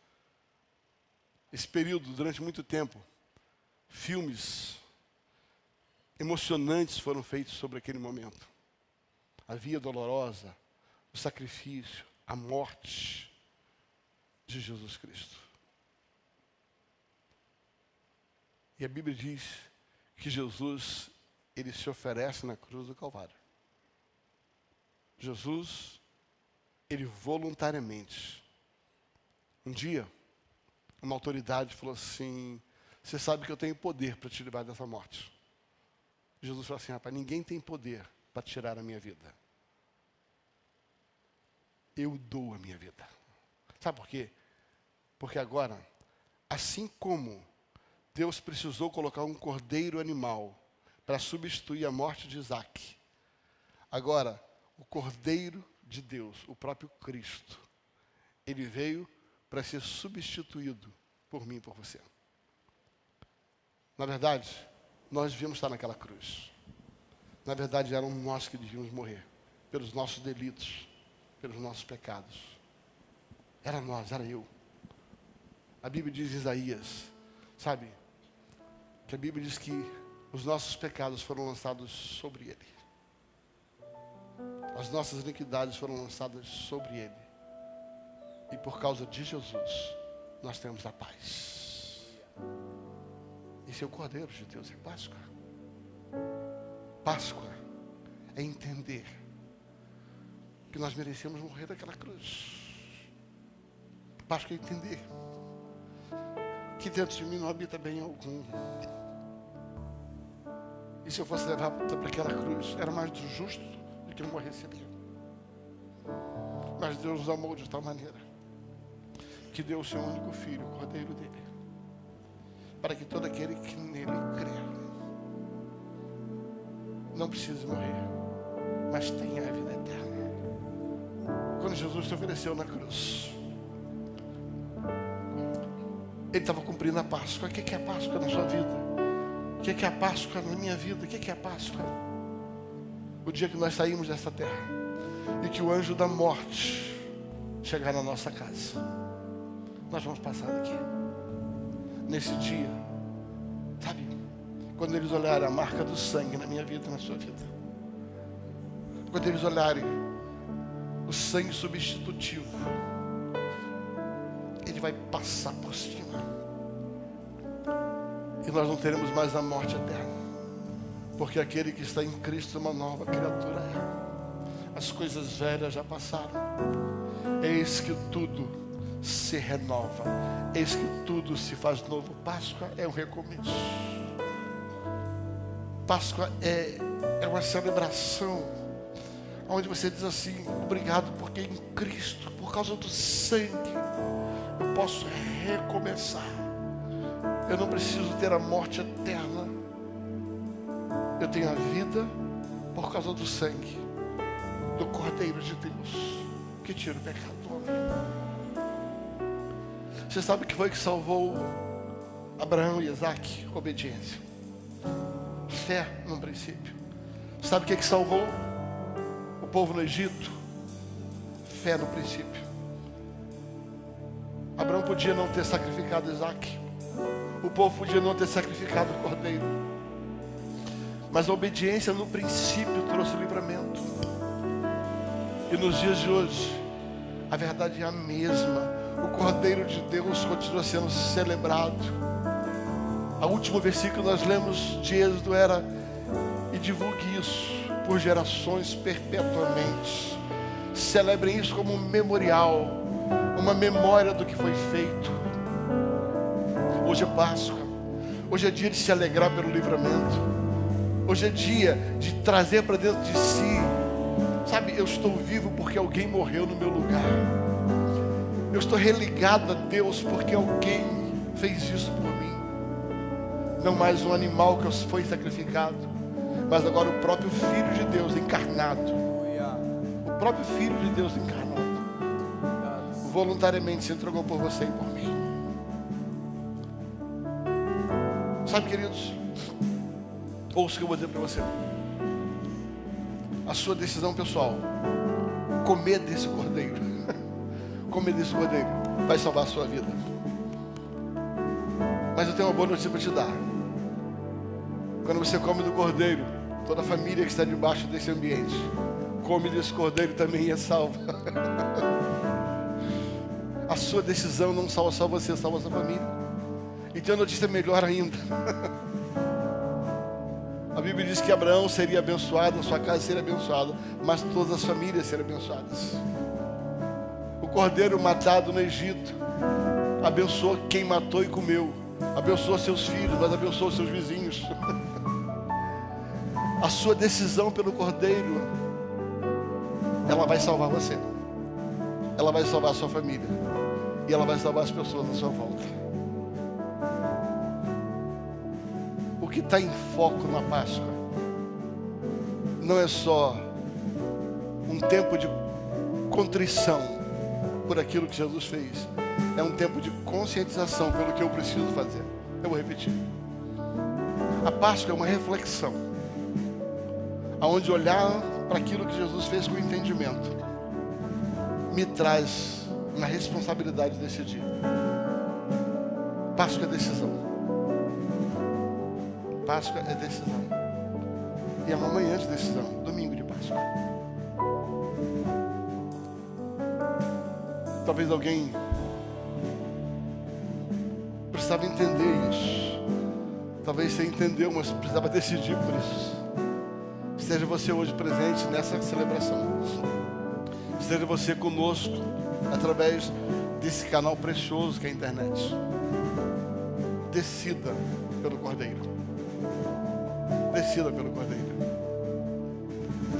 Esse período, durante muito tempo, filmes emocionantes foram feitos sobre aquele momento. A via dolorosa, o sacrifício, a morte de Jesus Cristo. E a Bíblia diz que Jesus, ele se oferece na cruz do Calvário. Jesus, ele voluntariamente. Um dia, uma autoridade falou assim, você sabe que eu tenho poder para te livrar dessa morte. Jesus falou assim, rapaz, ninguém tem poder para tirar a minha vida. Eu dou a minha vida. Sabe por quê? Porque agora, assim como Deus precisou colocar um cordeiro animal para substituir a morte de Isaac, agora, o Cordeiro de Deus, o próprio Cristo, ele veio para ser substituído por mim e por você. Na verdade, nós devíamos estar naquela cruz. Na verdade, eram nós que devíamos morrer, pelos nossos delitos, pelos nossos pecados. Era nós, era eu. A Bíblia diz em Isaías, sabe, que a Bíblia diz que os nossos pecados foram lançados sobre ele. As nossas iniquidades foram lançadas sobre ele. E por causa de Jesus, nós temos a paz. Esse é o Cordeiro de Deus, é Páscoa. Páscoa é entender que nós merecemos morrer daquela cruz. Páscoa é entender que dentro de mim não habita bem algum. E se eu fosse levar para aquela cruz, era mais do justo do que eu morresse ali. Mas Deus nos amou de tal maneira que deu o seu único filho, o cordeiro dele, para que todo aquele que nele crê não precise morrer, mas tenha a vida eterna. Quando Jesus se ofereceu na cruz, ele estava cumprindo a Páscoa. O que é a Páscoa na sua vida? O que é a Páscoa na minha vida? O que é a Páscoa? O dia que nós saímos dessa terra e que o anjo da morte chegar na nossa casa, nós vamos passar daqui. Nesse dia, sabe? Quando eles olharem a marca do sangue na minha vida e na sua vida, quando eles olharem o sangue substitutivo, ele vai passar por cima. E nós não teremos mais a morte eterna. Porque aquele que está em Cristo é uma nova criatura. As coisas velhas já passaram. Eis que tudo se renova. Eis que tudo se faz novo. Páscoa é um recomeço. Páscoa é uma celebração onde você diz assim: obrigado, porque em Cristo, por causa do sangue, eu posso recomeçar. Eu não preciso ter a morte eterna. Eu tenho a vida por causa do sangue do Cordeiro de Deus, que tira o pecado do homem. Você sabe o que foi que salvou Abraão e Isaac? Obediência. Fé no princípio. Sabe o que salvou o povo no Egito? Fé no princípio. Abraão podia não ter sacrificado Isaac. O povo podia não ter sacrificado o cordeiro. Mas a obediência no princípio trouxe livramento. E nos dias de hoje, a verdade é a mesma. O Cordeiro de Deus continua sendo celebrado. O último versículo que nós lemos de Êxodo era: e divulgue isso por gerações perpetuamente. Celebrem isso como um memorial, uma memória do que foi feito. Hoje é Páscoa. Hoje é dia de se alegrar pelo livramento. Hoje é dia de trazer para dentro de si, sabe, eu estou vivo porque alguém morreu no meu lugar. Eu estou religado a Deus porque alguém fez isso por mim. Não mais um animal que foi sacrificado, mas agora o próprio Filho de Deus encarnado. O próprio Filho de Deus encarnado voluntariamente se entregou por você e por mim. Sabe, queridos, ouça o que eu vou dizer para você. A sua decisão pessoal, comer desse cordeiro, comer desse cordeiro, vai salvar a sua vida. Mas eu tenho uma boa notícia para te dar. Quando você come do cordeiro, toda a família que está debaixo desse ambiente come desse cordeiro também é salva. A sua decisão não salva só você, salva a sua família. E tem uma notícia melhor ainda. A Bíblia diz que Abraão seria abençoado, a sua casa seria abençoada, mas todas as famílias seriam abençoadas. O cordeiro matado no Egito abençoou quem matou e comeu. Abençoou seus filhos, mas abençoou seus vizinhos. A sua decisão pelo cordeiro, ela vai salvar você. Ela vai salvar a sua família. E ela vai salvar as pessoas à sua volta. O que está em foco na Páscoa não é só um tempo de contrição por aquilo que Jesus fez. É um tempo de conscientização pelo que eu preciso fazer. Eu vou repetir. A Páscoa é uma reflexão, aonde olhar para aquilo que Jesus fez com entendimento me traz na responsabilidade desse dia. Páscoa é decisão. Páscoa é decisão. E é uma manhã de decisão, domingo de Páscoa. Talvez alguém precisava entender isso. Talvez você entendeu, mas precisava decidir por isso. Esteja você hoje presente nessa celebração. Esteja você conosco através desse canal precioso que é a internet. Decida pelo Cordeiro. ensurdecida pelo Cordeiro.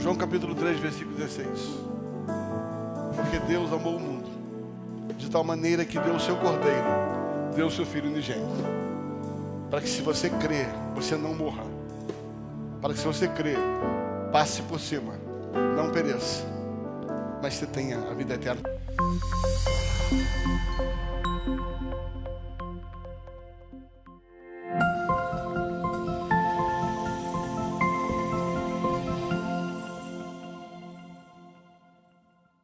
João capítulo 3, versículo 16. Porque Deus amou o mundo de tal maneira que deu o seu Cordeiro, deu o seu Filho unigênito, para que se você crer, você não morra, para que se você crer, passe por cima, não pereça, mas você tenha a vida eterna.